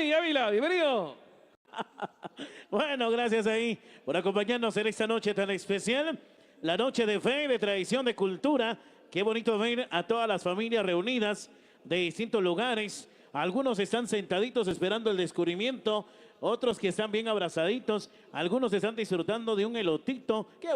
Tony Ávila, bienvenido. Bueno, gracias ahí por acompañarnos en esta noche tan especial. La noche de fe, de tradición, de cultura. Qué bonito ver a todas las familias reunidas de distintos lugares. Algunos están sentaditos esperando el descubrimiento, otros que están bien abrazaditos, algunos están disfrutando de un elotito. Qué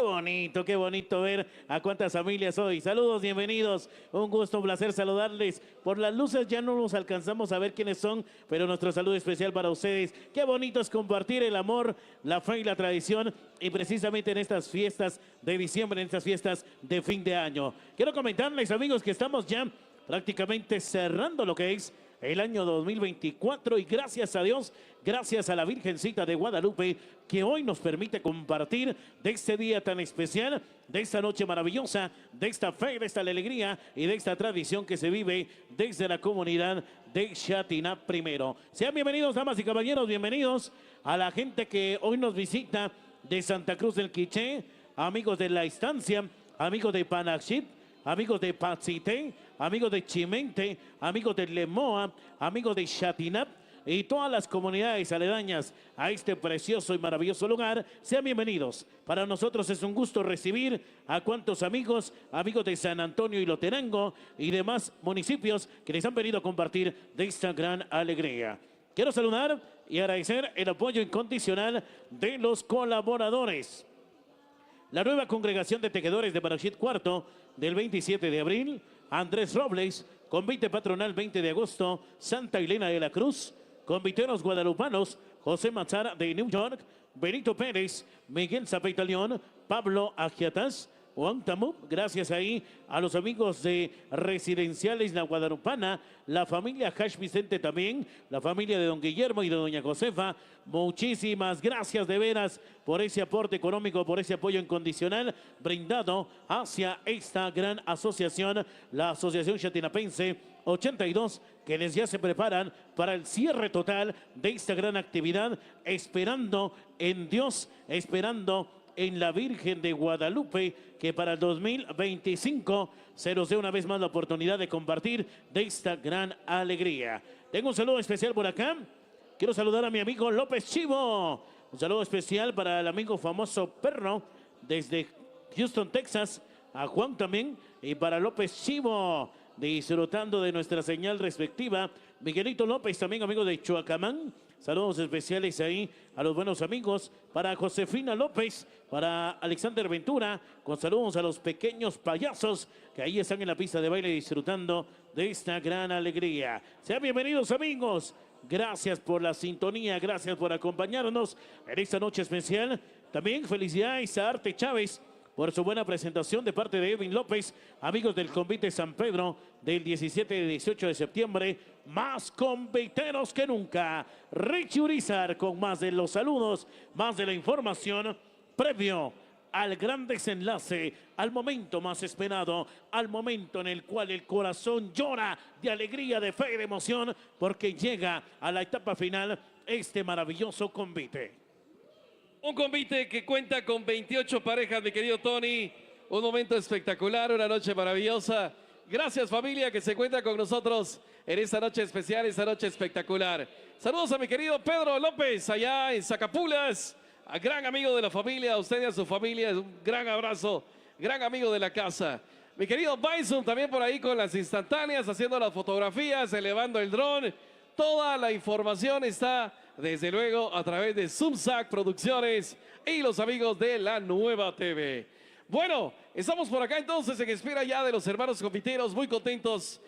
bonito ver a cuántas familias hoy. Saludos, bienvenidos. Un gusto, un placer saludarles. Por las luces ya no nos alcanzamos a ver quiénes son, pero nuestro saludo especial para ustedes. Qué bonito es compartir el amor, la fe y la tradición, y precisamente en estas fiestas de diciembre, en estas fiestas de fin de año. Quiero comentarles, amigos, que estamos ya prácticamente cerrando lo que es el año 2024 y gracias a Dios, gracias a la Virgencita de Guadalupe que hoy nos permite compartir de este día tan especial, de esta noche maravillosa, de esta fe, de esta alegría y de esta tradición que se vive desde la comunidad de Xatina primero. Sean bienvenidos, damas y caballeros, bienvenidos a la gente que hoy nos visita de Santa Cruz del Quiché, amigos de La Estancia, amigos de Panaxit, amigos de Patzité, amigos de Chimente, amigos de Lemoa, amigos de Xatinap y todas las comunidades aledañas a este precioso y maravilloso lugar. Sean bienvenidos. Para nosotros es un gusto recibir a cuantos amigos, amigos de San Antonio y Loterango y demás municipios que les han venido a compartir de esta gran alegría. Quiero saludar y agradecer el apoyo incondicional de los colaboradores. La nueva congregación de tejedores de Paraxit Cuarto del 27 de abril, Andrés Robles, convite patronal 20 de agosto, Santa Elena de la Cruz, conviteros guadalupanos, José Mazara de New York, Benito Pérez, Miguel Zapeta León, Pablo Agiatas, Juan Tamub, gracias ahí a los amigos de Residenciales La Guadalupana, la familia Hash Vicente también, la familia de don Guillermo y de doña Josefa. Muchísimas gracias de veras por ese aporte económico, por ese apoyo incondicional brindado hacia esta gran asociación, la Asociación Xatinapense 82, quienes ya se preparan para el cierre total de esta gran actividad, esperando en Dios, esperando en la Virgen de Guadalupe, que para el 2025 se nos dé una vez más la oportunidad de compartir de esta gran alegría. Tengo un saludo especial por acá. Quiero saludar a mi amigo López Chivo. Un saludo especial para el amigo famoso Perro desde Houston, Texas. A Juan también. Y para López Chivo, disfrutando de nuestra señal respectiva. Miguelito López, también amigo de Chuacamán. Saludos especiales ahí a los buenos amigos. Para Josefina López, para Alexander Ventura, con saludos a los pequeños payasos que ahí están en la pista de baile disfrutando de esta gran alegría. Sean bienvenidos, amigos. Gracias por la sintonía, gracias por acompañarnos en esta noche especial. También felicidades a Arte Chávez por su buena presentación de parte de Edwin López, amigos del convite San Pedro del 17 y 18 de septiembre, más conviteros que nunca. Richie Urizar con más de los saludos, más de la información previo al gran desenlace, al momento más esperado, al momento en el cual el corazón llora de alegría, de fe y de emoción, porque llega a la etapa final este maravilloso convite. Un convite que cuenta con 28 parejas, mi querido Tony. Un momento espectacular, una noche maravillosa. Gracias, familia, que se encuentra con nosotros en esta noche especial, esta noche espectacular. Saludos a mi querido Pedro López, allá en Zacapulas, a gran amigo de la familia, a usted y a su familia. Un gran abrazo, gran amigo de la casa. Mi querido Bison también por ahí con las instantáneas, haciendo las fotografías, elevando el dron. Toda la información está, desde luego, a través de Zoomsac Producciones y los amigos de La Nueva TV. Bueno, estamos por acá entonces en espera ya de los hermanos confiteros, muy contentos.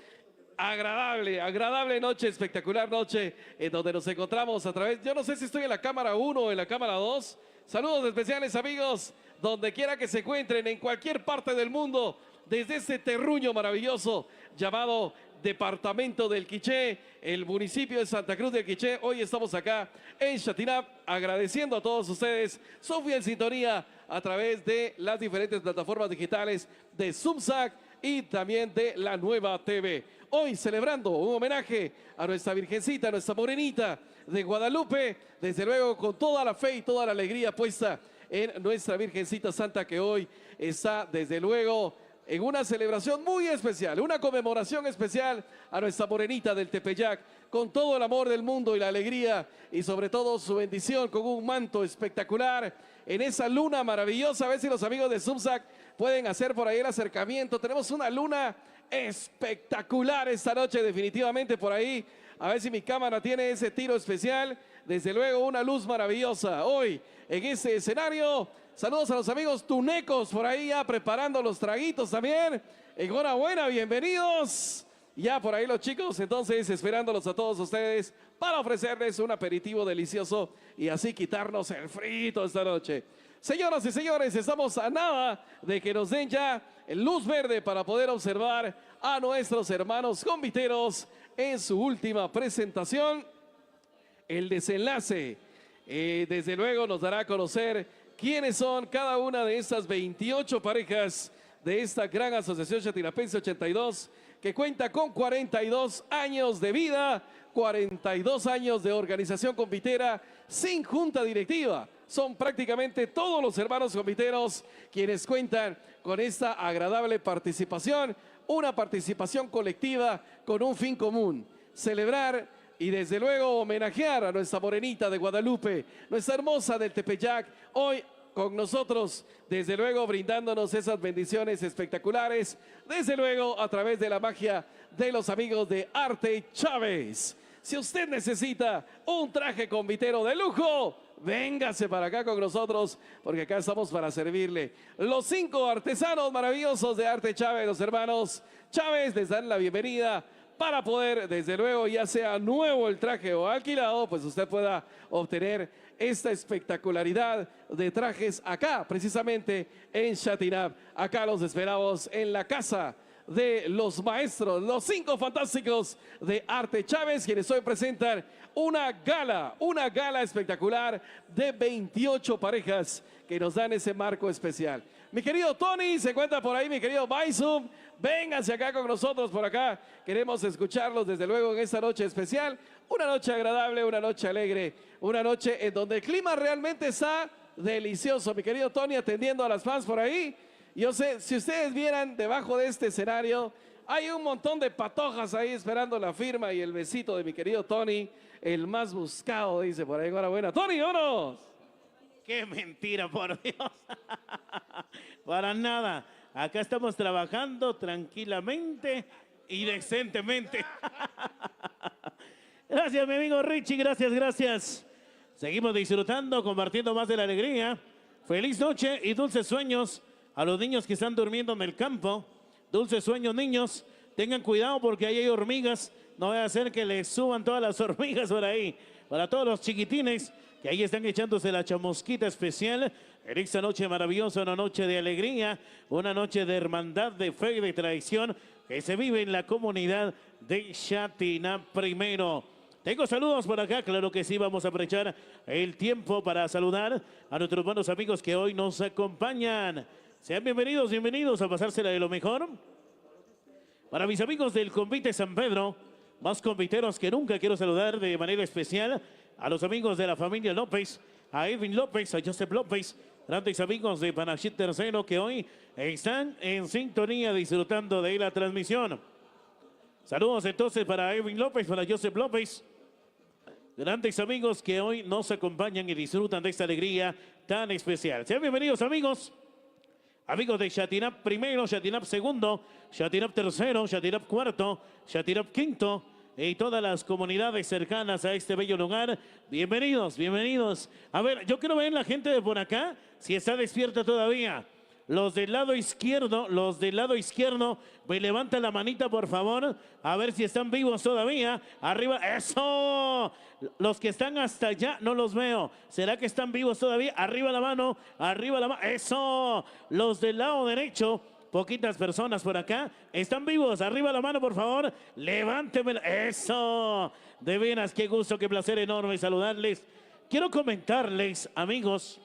Agradable noche, espectacular noche en donde nos encontramos a través, yo no sé si estoy en la cámara 1 o en la cámara 2. Saludos especiales, amigos, donde quiera que se encuentren, en cualquier parte del mundo, desde este terruño maravilloso llamado Departamento del Quiché, el municipio de Santa Cruz del Quiché. Hoy estamos acá en Xatinap agradeciendo a todos ustedes su fiel sintonía a través de las diferentes plataformas digitales de Zoomsac y también de La Nueva TV. Hoy celebrando un homenaje a nuestra Virgencita, a nuestra Morenita de Guadalupe, desde luego con toda la fe y toda la alegría puesta en nuestra Virgencita Santa, que hoy está desde luego en una celebración muy especial, una conmemoración especial a nuestra Morenita del Tepeyac, con todo el amor del mundo y la alegría y sobre todo su bendición con un manto espectacular en esa luna maravillosa. A ver si los amigos de Subsac pueden hacer por ahí el acercamiento. Tenemos una luna espectacular esta noche definitivamente por ahí. A ver si mi cámara tiene ese tiro especial. Desde luego una luz maravillosa hoy en este escenario. Saludos a los amigos tunecos por ahí ya preparando los traguitos también. Enhorabuena, bienvenidos. Ya por ahí los chicos, entonces esperándolos a todos ustedes para ofrecerles un aperitivo delicioso y así quitarnos el frito esta noche. Señoras y señores, estamos a nada de que nos den ya luz verde para poder observar a nuestros hermanos conviteros en su última presentación. El desenlace, desde luego, nos dará a conocer quiénes son cada una de estas 28 parejas de esta gran asociación Chatinapense 82, que cuenta con 42 años de vida, 42 años de organización convitera sin junta directiva. Son prácticamente todos los hermanos conviteros quienes cuentan con esta agradable participación, una participación colectiva con un fin común: celebrar y desde luego homenajear a nuestra morenita de Guadalupe, nuestra hermosa del Tepeyac, hoy con nosotros, desde luego brindándonos esas bendiciones espectaculares, desde luego a través de la magia de los amigos de Arte Chávez. Si usted necesita un traje convitero de lujo, véngase para acá con nosotros, porque acá estamos para servirle. Los 5 artesanos maravillosos de Arte Chávez, los hermanos Chávez, les dan la bienvenida para poder, desde luego, ya sea nuevo el traje o alquilado, pues usted pueda obtener esta espectacularidad de trajes acá, precisamente en Chatinap. Acá los esperamos en la casa de los maestros, los 5 fantásticos de Arte Chávez, quienes hoy presentan una gala espectacular de 28 parejas que nos dan ese marco especial. Mi querido Tony se encuentra por ahí, mi querido Baisum, vénganse acá con nosotros por acá. Queremos escucharlos desde luego en esta noche especial. Una noche agradable, una noche alegre, una noche en donde el clima realmente está delicioso. Mi querido Tony atendiendo a las fans por ahí. Yo sé, si ustedes vieran debajo de este escenario, hay un montón de patojas ahí esperando la firma y el besito de mi querido Tony, el más buscado, dice por ahí. Enhorabuena. Tony, vámonos. ¡Qué mentira, por Dios! Para nada. Acá estamos trabajando tranquilamente y decentemente. Gracias, mi amigo Richie. Gracias, gracias. Seguimos disfrutando, compartiendo más de la alegría. Feliz noche y dulces sueños a los niños que están durmiendo en el campo. Dulces sueños, niños. Tengan cuidado porque ahí hay hormigas. No vaya a ser que les suban todas las hormigas por ahí. Para todos los chiquitines que ahí están echándose la chamusquita especial en esta noche maravillosa, una noche de alegría, una noche de hermandad, de fe y de tradición que se vive en la comunidad de Chatinap primero. Tengo saludos por acá, claro que sí, vamos a aprovechar el tiempo para saludar a nuestros buenos amigos que hoy nos acompañan. Sean bienvenidos, bienvenidos a pasársela de lo mejor. Para mis amigos del Convite San Pedro, más conviteros que nunca, quiero saludar de manera especial a los amigos de la familia López, a Edwin López, a Joseph López, grandes amigos de Panachit Tercero que hoy están en sintonía disfrutando de la transmisión. Saludos entonces para Edwin López, para Joseph López, grandes amigos que hoy nos acompañan y disfrutan de esta alegría tan especial. Sean bienvenidos, amigos. Amigos de Chatinap primero, Chatinap segundo, Chatinap tercero, Chatinap cuarto, Chatinap quinto y todas las comunidades cercanas a este bello lugar. Bienvenidos, bienvenidos. A ver, yo quiero ver la gente de por acá, si está despierta todavía. Los del lado izquierdo, me levantan la manita, por favor, a ver si están vivos todavía. Arriba, ¡eso! Los que están hasta allá, no los veo. ¿Será que están vivos todavía? Arriba la mano, ¡eso! Los del lado derecho, poquitas personas por acá, ¿están vivos? Arriba la mano, por favor, levántenmela, ¡eso! De veras, qué gusto, qué placer enorme saludarles. Quiero comentarles, amigos,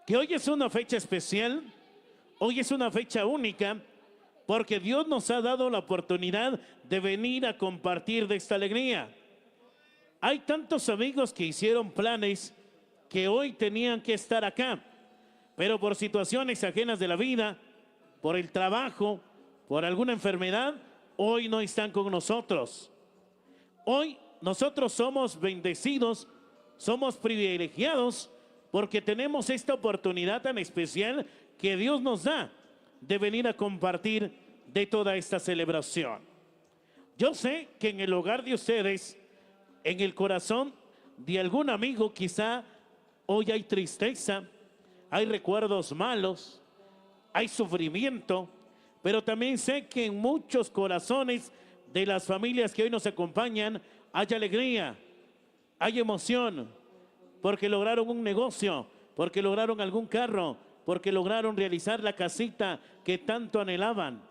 que hoy es una fecha especial, hoy es una fecha única, porque Dios nos ha dado la oportunidad de venir a compartir de esta alegría. Hay tantos amigos que hicieron planes que hoy tenían que estar acá, pero por situaciones ajenas de la vida, por el trabajo, por alguna enfermedad, hoy no están con nosotros. Hoy nosotros somos bendecidos, somos privilegiados porque tenemos esta oportunidad tan especial que Dios nos da de venir a compartir de toda esta celebración. Yo sé que en el hogar de ustedes, en el corazón de algún amigo, quizá hoy hay tristeza, hay recuerdos malos, hay sufrimiento, pero también sé que en muchos corazones de las familias que hoy nos acompañan hay alegría, hay emoción, porque lograron un negocio, porque lograron algún carro, porque lograron realizar la casita que tanto anhelaban.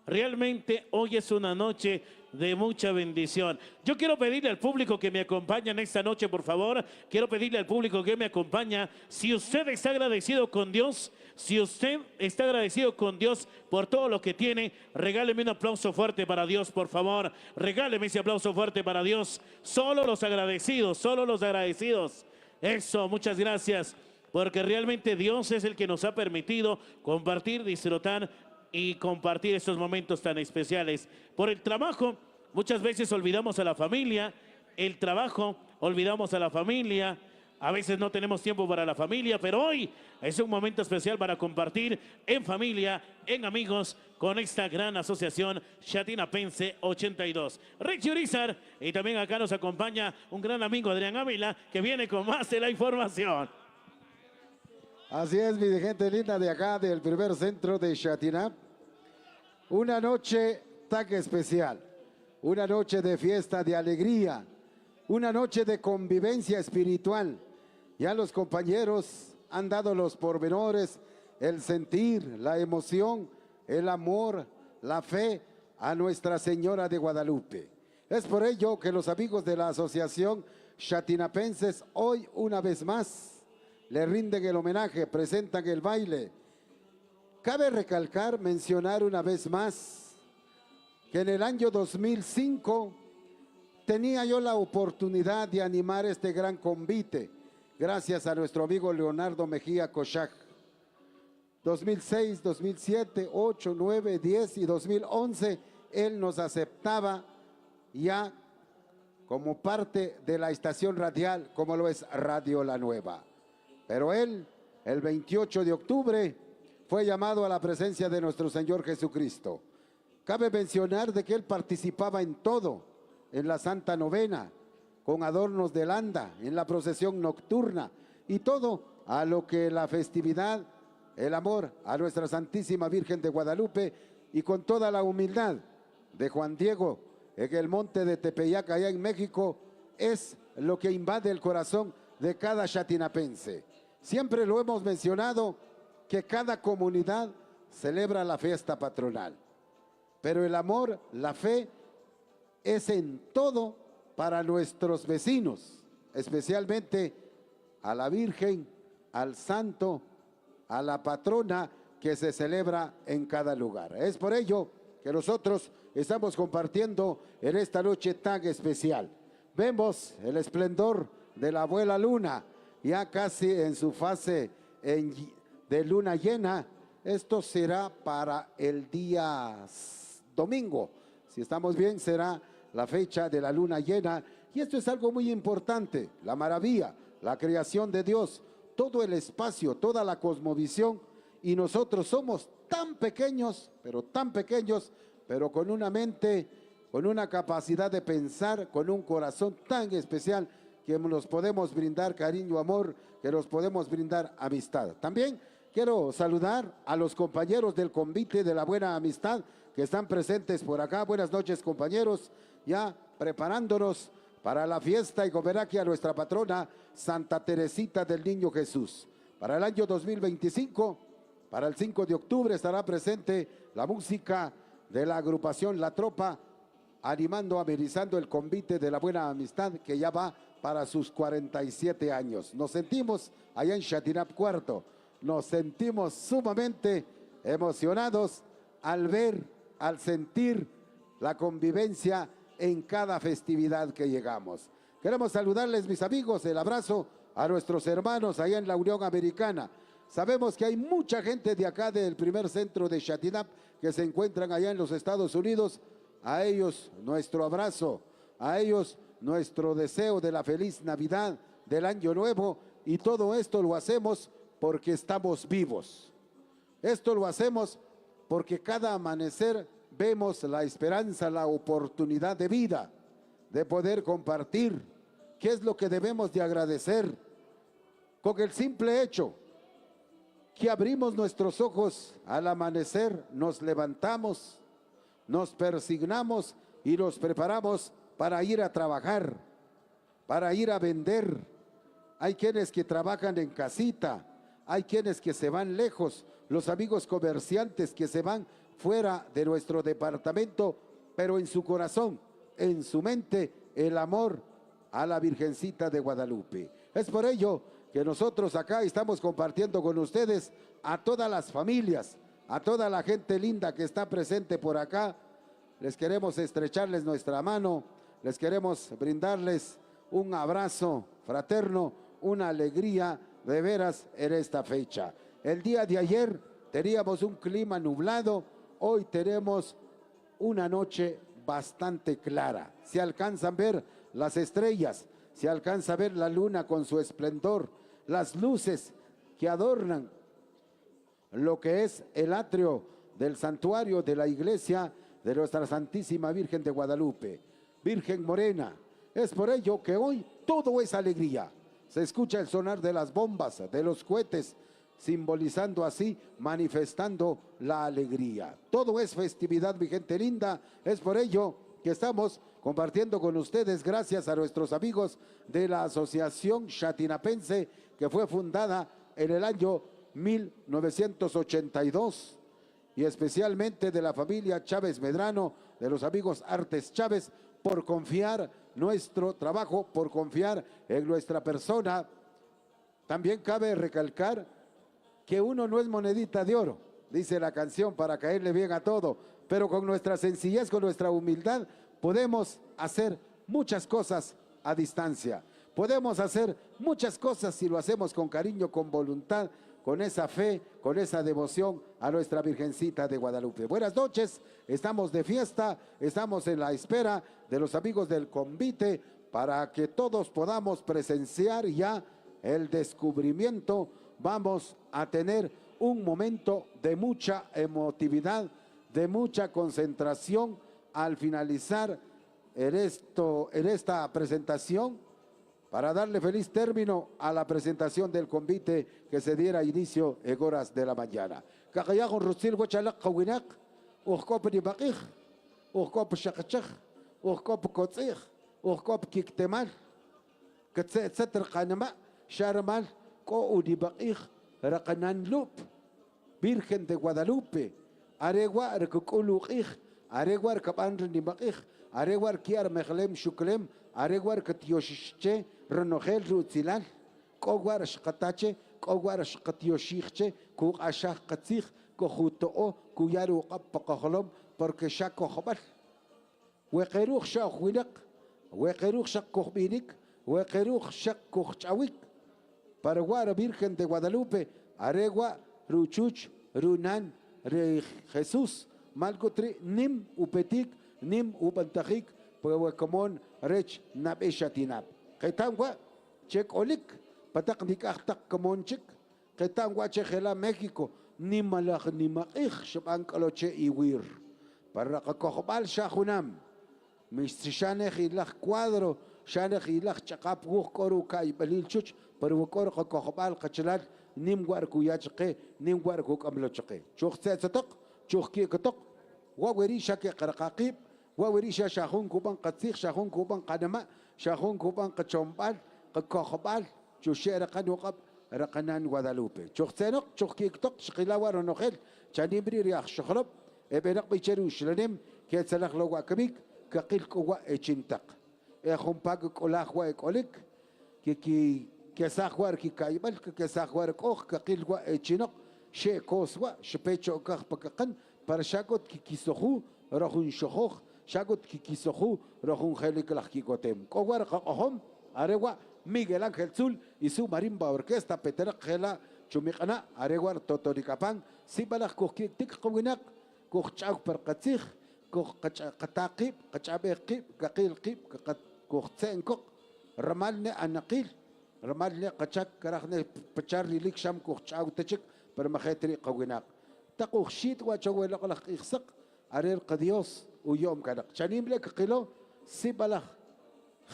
Realmente hoy es una noche de mucha bendición. Yo quiero pedirle al público que me acompaña en esta noche, por favor, quiero pedirle al público que me acompaña, si usted está agradecido con Dios, si usted está agradecido con Dios por todo lo que tiene, regáleme un aplauso fuerte para Dios, por favor. Regáleme ese aplauso fuerte para Dios. Solo los agradecidos, solo los agradecidos. Eso, muchas gracias, porque realmente Dios es el que nos ha permitido compartir, disfrutar y compartir estos momentos tan especiales. Por el trabajo, muchas veces olvidamos a la familia, el trabajo, olvidamos a la familia, a veces no tenemos tiempo para la familia, pero hoy es un momento especial para compartir en familia, en amigos, con esta gran asociación Chatinapense 82. Richie Urizar, y también acá nos acompaña un gran amigo, Adrián Ávila, que viene con más de la información. Así es, mi gente linda de acá, del primer centro de Chatinap. Una noche tan especial, una noche de fiesta, de alegría, una noche de convivencia espiritual. Ya los compañeros han dado los pormenores, el sentir, la emoción, el amor, la fe a Nuestra Señora de Guadalupe. Es por ello que los amigos de la Asociación Chatinapenses hoy una vez más le rinden el homenaje, presentan el baile. Cabe recalcar, mencionar una vez más, que en el año 2005 tenía yo la oportunidad de animar este gran convite, gracias a nuestro amigo Leonardo Mejía Cochac. 2006, 2007, 8, 9, 10 y 2011, él nos aceptaba ya como parte de la estación radial, como lo es Radio La Nueva. Pero él, el 28 de octubre, fue llamado a la presencia de nuestro Señor Jesucristo. Cabe mencionar de que él participaba en todo, en la Santa Novena, con adornos de landa, en la procesión nocturna y todo a lo que la festividad, el amor a nuestra Santísima Virgen de Guadalupe y con toda la humildad de Juan Diego en el monte de Tepeyac, allá en México, es lo que invade el corazón de cada chatinapense. Siempre lo hemos mencionado, que cada comunidad celebra la fiesta patronal, pero el amor, la fe, es en todo para nuestros vecinos, especialmente a la Virgen, al Santo, a la patrona que se celebra en cada lugar. Es por ello que nosotros estamos compartiendo en esta noche tan especial. Vemos el esplendor de la abuela Luna, ya casi en su fase de luna llena. Esto será para el día domingo. Si estamos bien, será la fecha de la luna llena. Y esto es algo muy importante, la maravilla, la creación de Dios, todo el espacio, toda la cosmovisión. Y nosotros somos tan pequeños, pero con una mente, con una capacidad de pensar, con un corazón tan especial, que nos podemos brindar cariño, amor, que nos podemos brindar amistad. También quiero saludar a los compañeros del convite de la buena amistad que están presentes por acá. Buenas noches, compañeros, ya preparándonos para la fiesta y homenaje a nuestra patrona Santa Teresita del Niño Jesús. Para el año 2025, para el 5 de octubre, estará presente la música de la agrupación La Tropa, animando, amenizando el convite de la buena amistad, que ya va para sus 47 años. Nos sentimos allá en Chatinap Cuarto, nos sentimos sumamente emocionados al ver, al sentir la convivencia en cada festividad que llegamos. Queremos saludarles, mis amigos, el abrazo a nuestros hermanos allá en la Unión Americana. Sabemos que hay mucha gente de acá del primer centro de Chatinap que se encuentran allá en los Estados Unidos. A ellos nuestro abrazo, A ellos nuestro deseo de la feliz Navidad, del Año Nuevo, y todo esto lo hacemos porque estamos vivos. Esto lo hacemos porque cada amanecer vemos la esperanza, la oportunidad de vida, de poder compartir. ¿Qué es lo que debemos de agradecer? Con el simple hecho que abrimos nuestros ojos al amanecer, nos levantamos, nos persignamos y nos preparamos para ir a trabajar, para ir a vender. Hay quienes que trabajan en casita, hay quienes que se van lejos, los amigos comerciantes que se van fuera de nuestro departamento, pero en su corazón, en su mente, el amor a la Virgencita de Guadalupe. Es por ello que nosotros acá estamos compartiendo con ustedes a todas las familias, a toda la gente linda que está presente por acá. Les queremos estrecharles nuestra mano, les queremos brindarles un abrazo fraterno, una alegría de veras en esta fecha. El día de ayer teníamos un clima nublado, hoy tenemos una noche bastante clara. Se alcanzan a ver las estrellas, se alcanza a ver la luna con su esplendor, las luces que adornan lo que es el atrio del santuario de la iglesia de nuestra Santísima Virgen de Guadalupe, Virgen Morena. Es por ello que hoy todo es alegría. Se escucha el sonar de las bombas, de los cohetes, simbolizando así, manifestando la alegría. Todo es festividad, mi gente linda. Es por ello que estamos compartiendo con ustedes, gracias a nuestros amigos de la Asociación Chatinapense, que fue fundada en el año 1982, y especialmente de la familia Chávez Medrano, de los amigos Artes Chávez, por confiar nuestro trabajo, por confiar en nuestra persona. También cabe recalcar que uno no es monedita de oro, dice la canción, para caerle bien a todo, pero con nuestra sencillez, con nuestra humildad, podemos hacer muchas cosas a distancia. Podemos hacer muchas cosas si lo hacemos con cariño, con voluntad, con esa fe, con esa devoción a nuestra Virgencita de Guadalupe. Buenas noches, estamos de fiesta, estamos en la espera de los amigos del convite para que todos podamos presenciar ya el descubrimiento. Vamos a tener un momento de mucha emotividad, de mucha concentración al finalizar en esta presentación, para darle feliz término a la presentación del convite que se diera inicio en horas de la mañana. Virgen de Guadalupe, areguar que areguar kabanre ni bakich, areguar kiar mechlem shuklem, areguar katioshche, renogel rutzilal, kogwar shkatache, kogwar shkatioshche, kug ashach katzich, kohutoo, kuyaru kapakholom, porque shakohbal. Wekeruch shakwinak, wekeruch shakohbinik, wekeruch shakohchawik. Paraguara Virgen de Guadalupe, aregua, ruchuch, runan, re Jesús. Malgotri nim upetik nim upantajik puehuecomón rech nabeshatinab. Ketangua chek olik patak nikachtak kamonchik. Ketangua chejela México ni malach ni maich shabankaloche iwir. Para kakojbal shahunam. Mishshanech ilach cuadro shanech ilach chakap koru kai balilchuch paruokor kakojbal kachelal nim guar kuyachke nim guar kukamlochke. Chuchtzetzatok chukki katok wawerisha ke qarqaqib wawerisha shahun kuban qatsik shahun kuban qadama shahun kuban qachombal qakokhbal chushera qanuqab raqanan Guadalupe chuqtsenok chukki-tok shqilawar nokhel chanibri riakh shkhrob ebenak bicheru shlanem ke tsalakh lowa kamik kaqil kowa echintaq khumpag kolahwa ekolik ke sakhwar ki kaybal ke sakhwar kokh kaqil wa echinok she koswa shepecho kakh pakaqan para shakot kikisohu rahun shokhokh shakot kikisohu rahun kheliklakh kikotem kowar qahom arewa Miguel Ángel Zul y su marimba orquesta Peter Khela Chumiqana arewa Totorikapan sibalakh kokik tik qawinak kokchak per qatikh qataqib, qachabeqib, qaqilqib, kuhtsenkok, ramalne anaqil, ramalne qachak karahne pacharlilik sham kuhchautechik, pero majetri qawinak. Takuhshit wachawelak iksak, arer qadios uyom kanak. Chanimle kakilo, sibalak,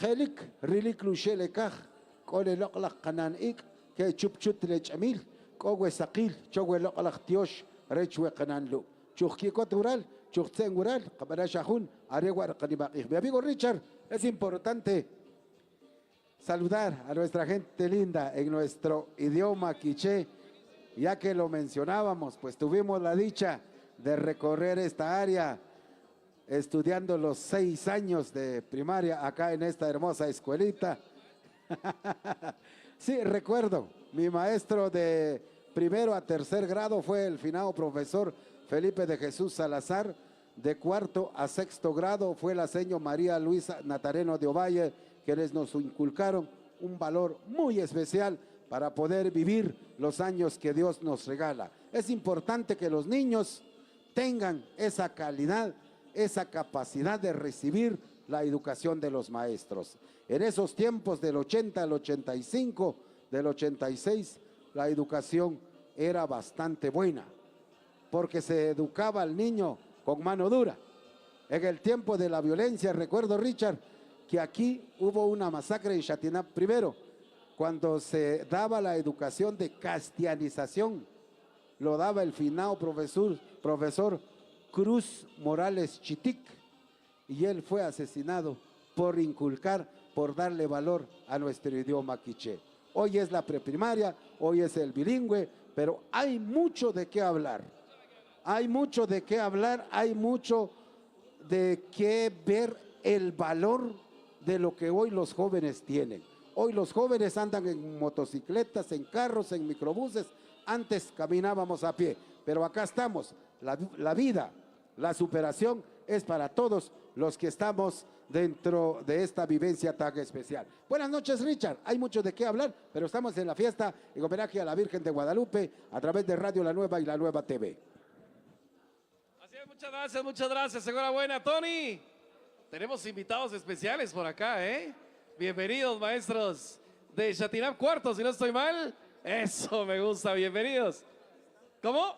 helik, rilik lushelekah, kole loklak kanan ik, ke chupchut lechamil, kowe sakil, chowe loklak tiosh, rechwe kanan lu. Chukikot ural, chukten ural, kabarashahun, arewar kanibakih. Mi amigo Richard, es importante saludar a nuestra gente linda en nuestro idioma quiché, ya que lo mencionábamos, pues tuvimos la dicha de recorrer esta área estudiando los 6 años de primaria acá en esta hermosa escuelita. Sí, recuerdo, mi maestro de primero a tercer grado fue el finado profesor Felipe de Jesús Salazar. De cuarto a sexto grado fue la señora María Luisa Natareno de Ovalle, quienes nos inculcaron un valor muy especial para poder vivir los años que Dios nos regala. Es importante que los niños tengan esa calidad, esa capacidad de recibir la educación de los maestros. En esos tiempos del 80 al 85, del 86, la educación era bastante buena, porque se educaba al niño con mano dura. En el tiempo de la violencia, recuerdo, Richard, que aquí hubo una masacre en Chatinap primero, cuando se daba la educación de castellanización, lo daba el finado profesor Cruz Morales Chitic, y él fue asesinado por inculcar, por darle valor a nuestro idioma quiché. Hoy es la preprimaria, hoy es el bilingüe, pero hay mucho de qué hablar. Hay mucho de qué hablar, hay mucho de qué ver el valor de lo que hoy los jóvenes tienen. Hoy los jóvenes andan en motocicletas, en carros, en microbuses. Antes caminábamos a pie, pero acá estamos. La vida, la superación es para todos los que estamos dentro de esta vivencia tan especial. Buenas noches, Richard. Hay mucho de qué hablar, pero estamos en la fiesta en homenaje a la Virgen de Guadalupe a través de Radio La Nueva y La Nueva TV. Así es, muchas gracias. Enhorabuena, Tony. Tenemos invitados especiales por acá, ¿eh? Bienvenidos, maestros de Chatinap Cuarto, si no estoy mal. Eso me gusta, bienvenidos. ¿Cómo?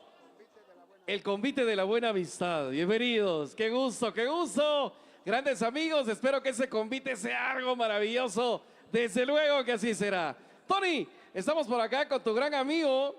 El convite de la buena amistad. Bienvenidos, qué gusto, qué gusto. Grandes amigos, espero que ese convite sea algo maravilloso. Desde luego que así será. Tony, estamos por acá con tu gran amigo,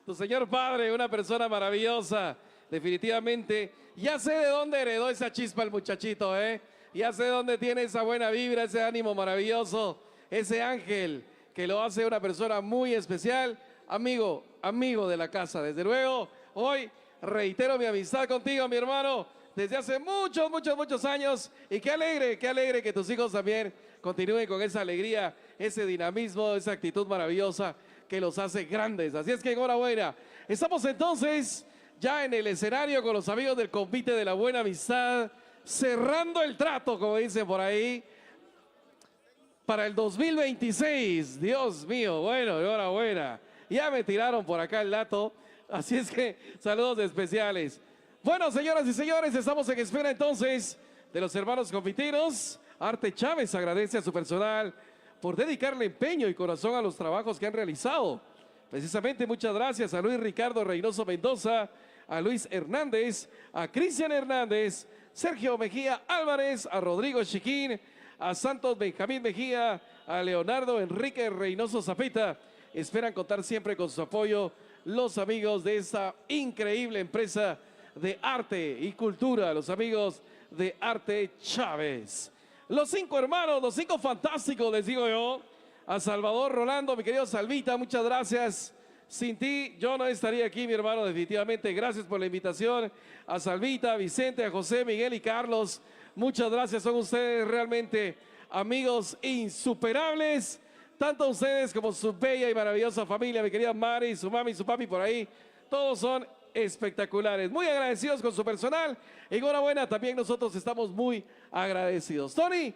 tu señor padre, una persona maravillosa. Definitivamente, ya sé de dónde heredó esa chispa el muchachito, ¿eh? Ya sé dónde tiene esa buena vibra, ese ánimo maravilloso, ese ángel que lo hace una persona muy especial. Amigo de la casa, desde luego. Hoy reitero mi amistad contigo, mi hermano, desde hace muchos años. Y qué alegre que tus hijos también continúen con esa alegría, ese dinamismo, esa actitud maravillosa que los hace grandes. Así es que enhorabuena. Estamos entonces ya en el escenario con los amigos del convite de la buena amistad, cerrando el trato, como dicen por ahí, para el 2026. Dios mío, bueno, enhorabuena. Ya me tiraron por acá el dato, así es que saludos especiales. Bueno, señoras y señores, estamos en espera entonces de los hermanos confiteros. Arte Chávez agradece a su personal por dedicarle empeño y corazón a los trabajos que han realizado. Precisamente muchas gracias a Luis Ricardo Reynoso Mendoza, a Luis Hernández, a Cristian Hernández, Sergio Mejía Álvarez, a Rodrigo Chiquín, a Santos Benjamín Mejía, a Leonardo Enrique Reynoso Zapeta. Esperan contar siempre con su apoyo los amigos de esta increíble empresa de arte y cultura, los amigos de Arte Chávez. Los 5 hermanos, los 5 fantásticos, les digo yo. A Salvador Rolando, mi querido Salvita, muchas gracias. Sin ti yo no estaría aquí, mi hermano, definitivamente. Gracias por la invitación. A Salvita, a Vicente, a José, Miguel y Carlos, muchas gracias. Son ustedes realmente amigos insuperables. Tanto ustedes como su bella y maravillosa familia, mi querida Mari, su mami, su papi por ahí. Todos son espectaculares. Muy agradecidos con su personal. Enhorabuena, también nosotros estamos muy agradecidos. Tony,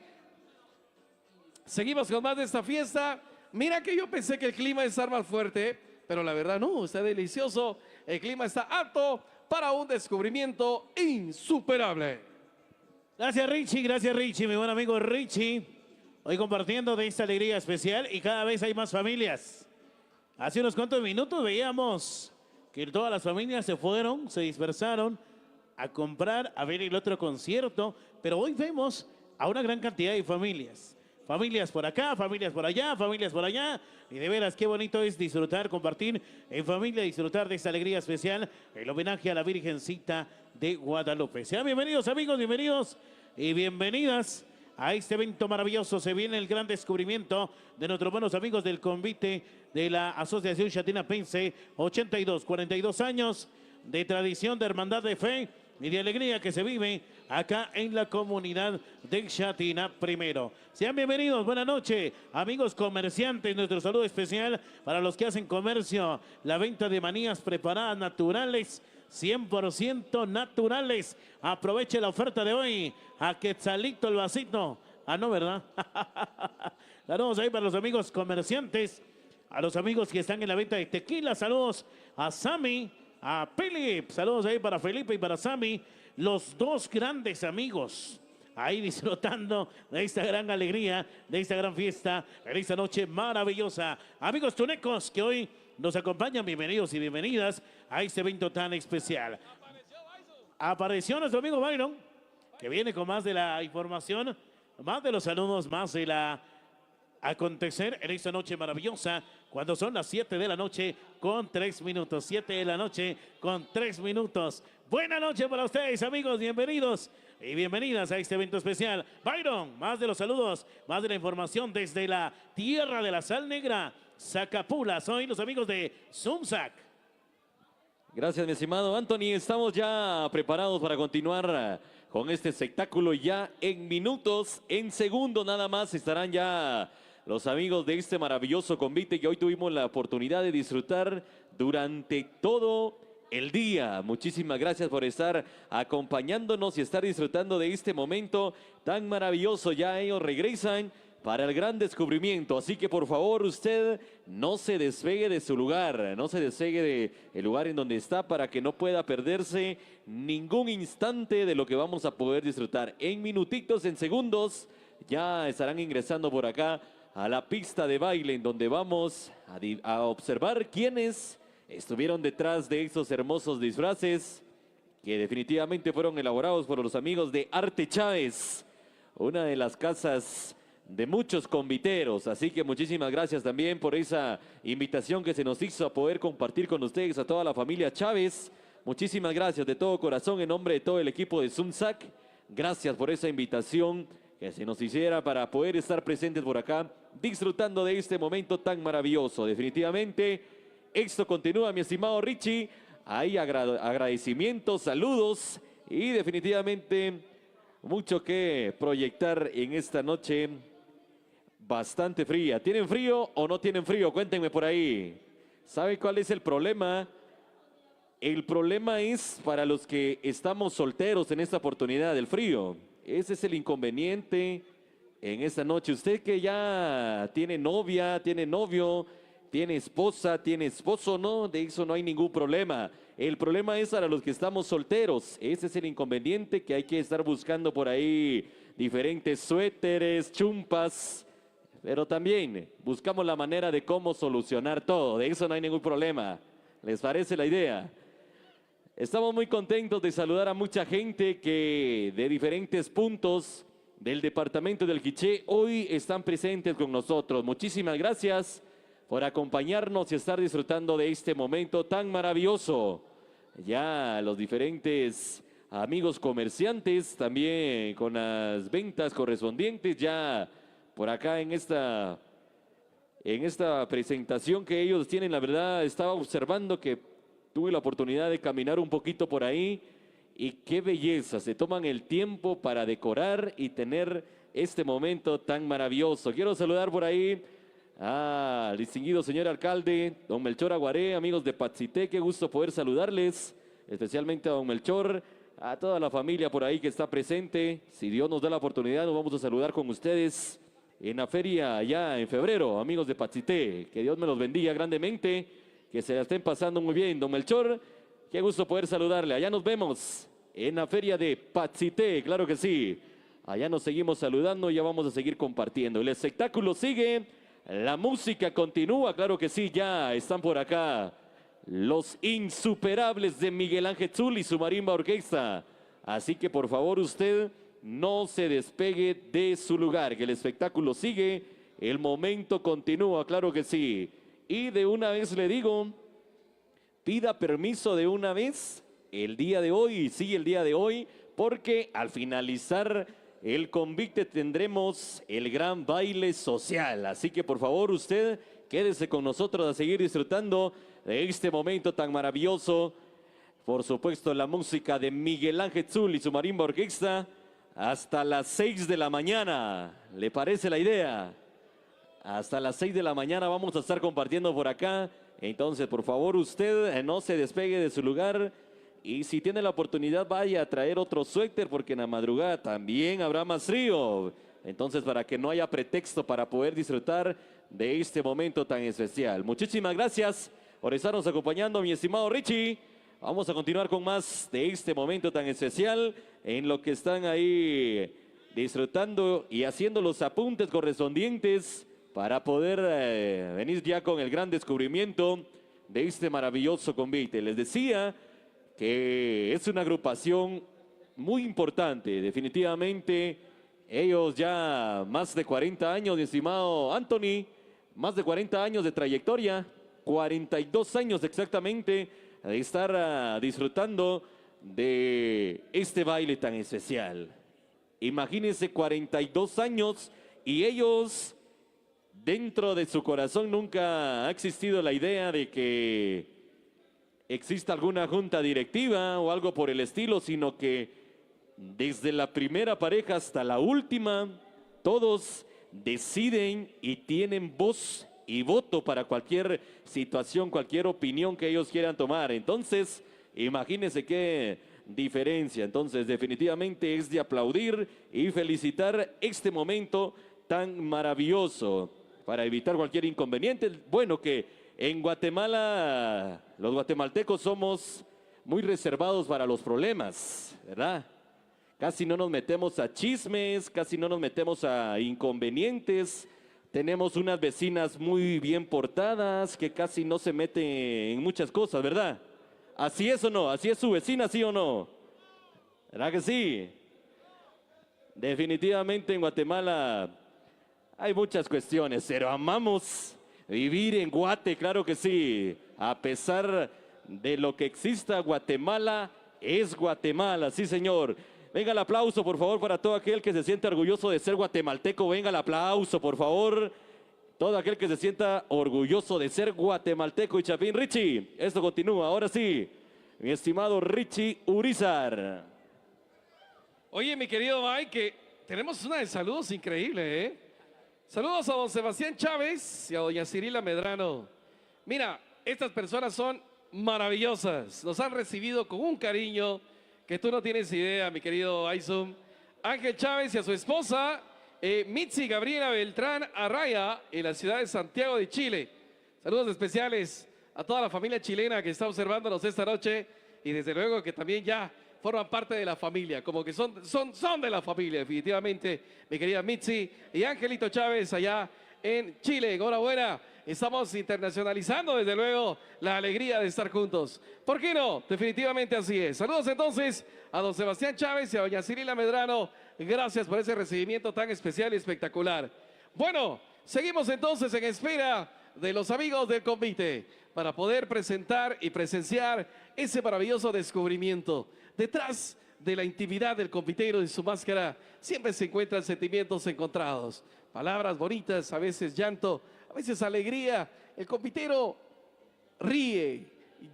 seguimos con más de esta fiesta. Mira que yo pensé que el clima iba a estar más fuerte, pero la verdad no, está delicioso. El clima está apto para un descubrimiento insuperable. Gracias Richie, mi buen amigo Richie. Hoy compartiendo de esta alegría especial y cada vez hay más familias. Hace unos cuantos minutos veíamos que todas las familias se dispersaron a comprar, a ver el otro concierto, pero hoy vemos a una gran cantidad de familias. Familias por acá, familias por allá, familias por allá. Y de veras, qué bonito es disfrutar, compartir en familia, disfrutar de esta alegría especial, el homenaje a la Virgencita de Guadalupe. Sean bienvenidos amigos, bienvenidos y bienvenidas a este evento maravilloso. Se viene el gran descubrimiento de nuestros buenos amigos del convite de la Asociación Chatinapense. 42 años de tradición, de hermandad, de fe y de alegría que se vive acá en la comunidad de Chatina primero. Sean bienvenidos, buenas noches, amigos comerciantes. Nuestro saludo especial para los que hacen comercio, la venta de manías preparadas naturales, 100% naturales. Aproveche la oferta de hoy. A Quetzalito el vasito. Ah, no, ¿verdad? Saludos ahí para los amigos comerciantes, a los amigos que están en la venta de tequila. Saludos a Sammy, a Philip. Saludos ahí para Felipe y para Sammy, los dos grandes amigos, ahí disfrutando de esta gran alegría, de esta gran fiesta, en esta noche maravillosa. Amigos tunecos que hoy nos acompañan, bienvenidos y bienvenidas a este evento tan especial. Apareció nuestro amigo Byron, que viene con más de la información, más de los saludos, más de la acontecer en esta noche maravillosa, cuando son las 7 de la noche con 3 minutos. 7 de la noche con 3 minutos. Buena noche para ustedes, amigos. Bienvenidos y bienvenidas a este evento especial. Byron, más de los saludos, más de la información desde la tierra de la sal negra, Zacapula. Soy los amigos de Zumzac. Gracias, mi estimado Anthony. Estamos ya preparados para continuar con este espectáculo. Ya en minutos, en segundos nada más, estarán ya los amigos de este maravilloso convite que hoy tuvimos la oportunidad de disfrutar durante todo el día. Muchísimas gracias por estar acompañándonos y estar disfrutando de este momento tan maravilloso. Ya ellos regresan para el gran descubrimiento, así que por favor usted no se despegue de su lugar, no se despegue del lugar en donde está para que no pueda perderse ningún instante de lo que vamos a poder disfrutar. En minutitos, en segundos, ya estarán ingresando por acá a la pista de baile en donde vamos a observar quiénes estuvieron detrás de esos hermosos disfraces que definitivamente fueron elaborados por los amigos de Arte Chávez, una de las casas de muchos conviteros. Así que muchísimas gracias también por esa invitación que se nos hizo a poder compartir con ustedes, a toda la familia Chávez. Muchísimas gracias de todo corazón en nombre de todo el equipo de Zumzac. Gracias por esa invitación que se nos hiciera para poder estar presentes por acá, disfrutando de este momento tan maravilloso. Definitivamente, esto continúa, mi estimado Richie. Hay agradecimientos, saludos y definitivamente mucho que proyectar en esta noche bastante fría. ¿Tienen frío o no tienen frío? Cuéntenme por ahí. ¿Sabe cuál es el problema? El problema es para los que estamos solteros en esta oportunidad del frío. Ese es el inconveniente en esta noche. Usted que ya tiene novia, tiene novio, tiene esposa, tiene esposo, no, de eso no hay ningún problema. El problema es para los que estamos solteros. Ese es el inconveniente, que hay que estar buscando por ahí diferentes suéteres, chumpas, pero también buscamos la manera de cómo solucionar todo. De eso no hay ningún problema. ¿Les parece la idea? Estamos muy contentos de saludar a mucha gente que de diferentes puntos del departamento del Quiché hoy están presentes con nosotros. Muchísimas gracias por acompañarnos y estar disfrutando de este momento tan maravilloso. Ya los diferentes amigos comerciantes también con las ventas correspondientes ya por acá en esta presentación que ellos tienen. La verdad, estaba observando que tuve la oportunidad de caminar un poquito por ahí y qué belleza, se toman el tiempo para decorar y tener este momento tan maravilloso. Quiero saludar por ahí al distinguido señor alcalde, don Melchor Aguaré, amigos de Patsité, qué gusto poder saludarles, especialmente a don Melchor, a toda la familia por ahí que está presente. Si Dios nos da la oportunidad, nos vamos a saludar con ustedes en la feria allá en febrero, amigos de Patsité. Que Dios me los bendiga grandemente, que se la estén pasando muy bien. Don Melchor, Qué gusto poder saludarle. Allá nos vemos en la feria de Patsité, claro que sí. Allá nos seguimos saludando y ya vamos a seguir compartiendo. El espectáculo sigue, la música continúa, claro que sí, ya están por acá los insuperables de Miguel Ángel Zul y su marimba orquesta. Así que por favor usted no se despegue de su lugar, que el espectáculo sigue, el momento continúa, claro que sí. Y de una vez le digo, pida permiso de una vez el día de hoy, sí, el día de hoy, porque al finalizar el convite tendremos el gran baile social. Así que por favor usted quédese con nosotros a seguir disfrutando de este momento tan maravilloso. Por supuesto, la música de Miguel Ángel Zul y su marimba orquesta hasta las 6 de la mañana. ¿Le parece la idea? Hasta las 6 de la mañana vamos a estar compartiendo por acá. Entonces, por favor, usted no se despegue de su lugar. Y si tiene la oportunidad, vaya a traer otro suéter, porque en la madrugada también habrá más frío. Entonces, para que no haya pretexto para poder disfrutar de este momento tan especial. Muchísimas gracias por estarnos acompañando, mi estimado Richie. Vamos a continuar con más de este momento tan especial, en lo que están ahí disfrutando y haciendo los apuntes correspondientes para poder venir ya con el gran descubrimiento de este maravilloso convite. Les decía que es una agrupación muy importante, definitivamente. Ellos ya más de 40 años, mi estimado Anthony, más de 40 años de trayectoria, 42 años exactamente de estar disfrutando de este baile tan especial. Imagínense 42 años y ellos, dentro de su corazón nunca ha existido la idea de que exista alguna junta directiva o algo por el estilo, sino que desde la primera pareja hasta la última, todos deciden y tienen voz y voto para cualquier situación, cualquier opinión que ellos quieran tomar. Entonces, imagínense qué diferencia. Entonces, definitivamente es de aplaudir y felicitar este momento tan maravilloso para evitar cualquier inconveniente. Bueno, que en Guatemala los guatemaltecos somos muy reservados para los problemas, ¿verdad? Casi no nos metemos a chismes, casi no nos metemos a inconvenientes. Tenemos unas vecinas muy bien portadas que casi no se meten en muchas cosas, ¿verdad? ¿Así es o no? ¿Así es su vecina, sí o no? ¿Verdad que sí? Definitivamente en Guatemala hay muchas cuestiones, pero amamos vivir en Guate, claro que sí. A pesar de lo que exista, Guatemala es Guatemala, sí señor. Venga el aplauso, por favor, para todo aquel que se siente orgulloso de ser guatemalteco. Venga el aplauso, por favor. Todo aquel que se sienta orgulloso de ser guatemalteco y chapín. Richie, esto continúa. Ahora sí, mi estimado Richie Urizar. Oye, mi querido Mike, que tenemos una de saludos increíble, ¿eh? Saludos a don Sebastián Chávez y a doña Cirila Medrano. Mira, estas personas son maravillosas. Nos han recibido con un cariño que tú no tienes idea, mi querido Aizum. Ángel Chávez y a su esposa, Mitzi Gabriela Beltrán Arraya, en la ciudad de Santiago de Chile. Saludos especiales a toda la familia chilena que está observándonos esta noche y desde luego que también ya forman parte de la familia, como que son de la familia, definitivamente, mi querida Mitzi y Angelito Chávez allá en Chile. Enhorabuena. Estamos internacionalizando, desde luego, la alegría de estar juntos. ¿Por qué no? Definitivamente así es. Saludos entonces a don Sebastián Chávez y a doña Cirila Medrano. Gracias por ese recibimiento tan especial y espectacular. Bueno, seguimos entonces en espera de los amigos del convite para poder presentar y presenciar ese maravilloso descubrimiento. Detrás de la intimidad del convitero y su máscara siempre se encuentran sentimientos encontrados. Palabras bonitas, a veces llanto, a veces alegría. El convitero ríe,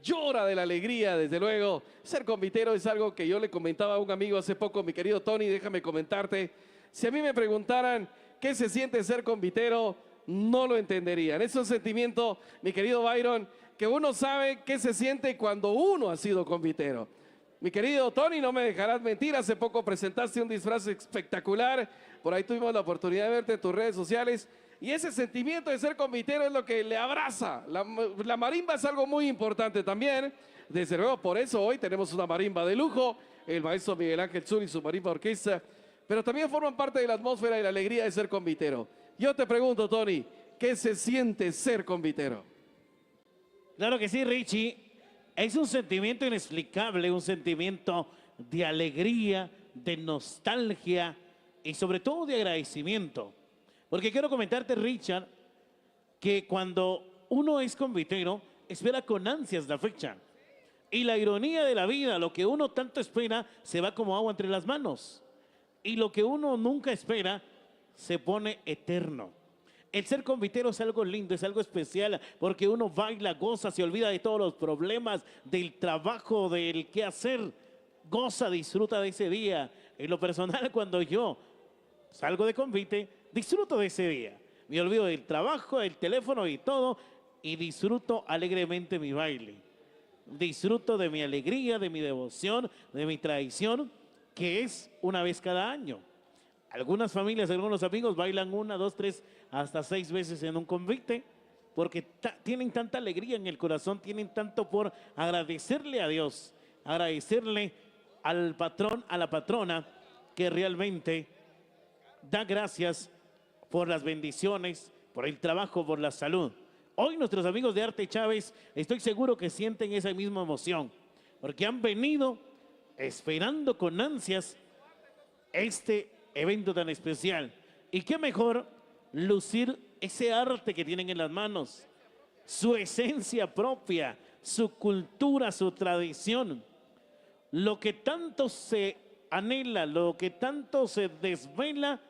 llora de la alegría, desde luego. Ser convitero es algo que yo le comentaba a un amigo hace poco, mi querido Tony, déjame comentarte. Si a mí me preguntaran qué se siente ser convitero, no lo entenderían. Es un sentimiento, mi querido Byron, que uno sabe qué se siente cuando uno ha sido convitero. Mi querido Tony, no me dejarás mentir, hace poco presentaste un disfraz espectacular. Por ahí tuvimos la oportunidad de verte en tus redes sociales. Y ese sentimiento de ser convitero es lo que le abraza. La marimba es algo muy importante también. Desde luego, por eso hoy tenemos una marimba de lujo, el maestro Miguel Ángel Zul y su marimba orquesta, pero también forman parte de la atmósfera y la alegría de ser convitero. Yo te pregunto, Tony, ¿qué se siente ser convitero? Claro que sí, Richie. Es un sentimiento inexplicable, un sentimiento de alegría, de nostalgia y sobre todo de agradecimiento. Porque quiero comentarte, Richard, que cuando uno es convitero, espera con ansias la fecha. Y la ironía de la vida, lo que uno tanto espera, se va como agua entre las manos. Y lo que uno nunca espera, se pone eterno. El ser convitero es algo lindo, es algo especial, porque uno baila, goza, se olvida de todos los problemas, del trabajo, del qué hacer. Goza, disfruta de ese día. En lo personal, cuando yo salgo de convite, disfruto de ese día. Me olvido del trabajo, del teléfono y todo, y disfruto alegremente mi baile. Disfruto de mi alegría, de mi devoción, de mi tradición, que es una vez cada año. Algunas familias, algunos amigos bailan 1, 2, 3, hasta 6 veces en un convite, porque tienen tanta alegría en el corazón, tienen tanto por agradecerle a Dios, agradecerle al patrón, a la patrona, que realmente da gracias por las bendiciones, por el trabajo, por la salud. Hoy nuestros amigos de Arte Chávez, estoy seguro que sienten esa misma emoción, porque han venido esperando con ansias este evento tan especial. Y qué mejor lucir ese arte que tienen en las manos, su esencia propia, su cultura, su tradición. Lo que tanto se anhela, lo que tanto se desvela,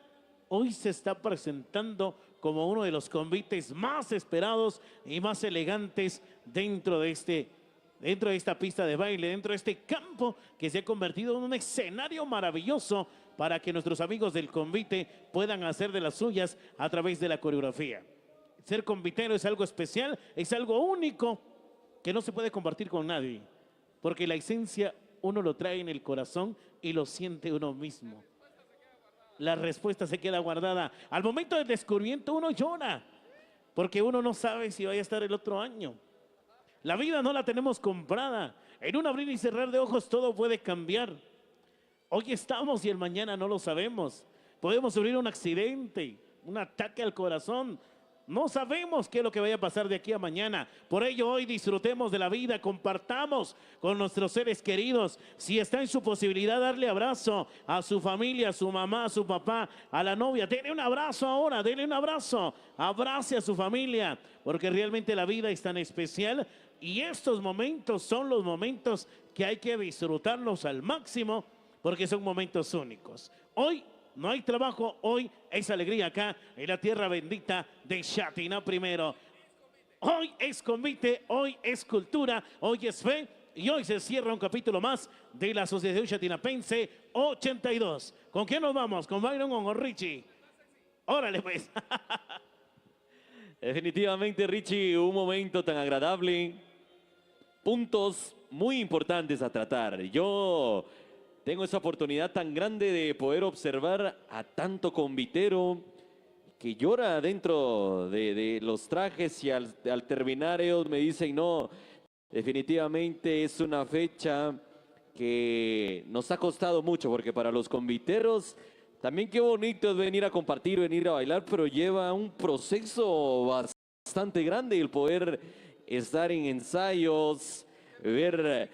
hoy se está presentando como uno de los convites más esperados y más elegantes dentro de esta pista de baile, dentro de este campo que se ha convertido en un escenario maravilloso para que nuestros amigos del convite puedan hacer de las suyas a través de la coreografía. Ser convitero es algo especial, es algo único que no se puede compartir con nadie, porque la esencia uno lo trae en el corazón y lo siente uno mismo. La respuesta se queda guardada. Al momento del descubrimiento uno llora, porque uno no sabe si vaya a estar el otro año. La vida no la tenemos comprada. En un abrir y cerrar de ojos todo puede cambiar. Hoy estamos y el mañana no lo sabemos. Podemos sufrir un accidente, un ataque al corazón. No sabemos qué es lo que vaya a pasar de aquí a mañana. Por ello hoy disfrutemos de la vida, compartamos con nuestros seres queridos. Si está en su posibilidad darle abrazo a su familia, a su mamá, a su papá, a la novia, denle un abrazo ahora, denle un abrazo. Abrace a su familia, porque realmente la vida es tan especial y estos momentos son los momentos que hay que disfrutarlos al máximo, porque son momentos únicos. Hoy no hay trabajo, hoy es alegría acá en la tierra bendita de Chatiná primero. Hoy es convite, hoy es cultura, hoy es fe y hoy se cierra un capítulo más de la Asociación Chatinapense 82. ¿Con quién nos vamos? ¿Con Byron o con Richie? Órale pues. Definitivamente, Richie, un momento tan agradable. Puntos muy importantes a tratar. Yo tengo esa oportunidad tan grande de poder observar a tanto convitero que llora dentro de los trajes y al terminar ellos me dicen, no, definitivamente es una fecha que nos ha costado mucho, porque para los conviteros también qué bonito es venir a compartir, venir a bailar, pero lleva un proceso bastante grande el poder estar en ensayos, ver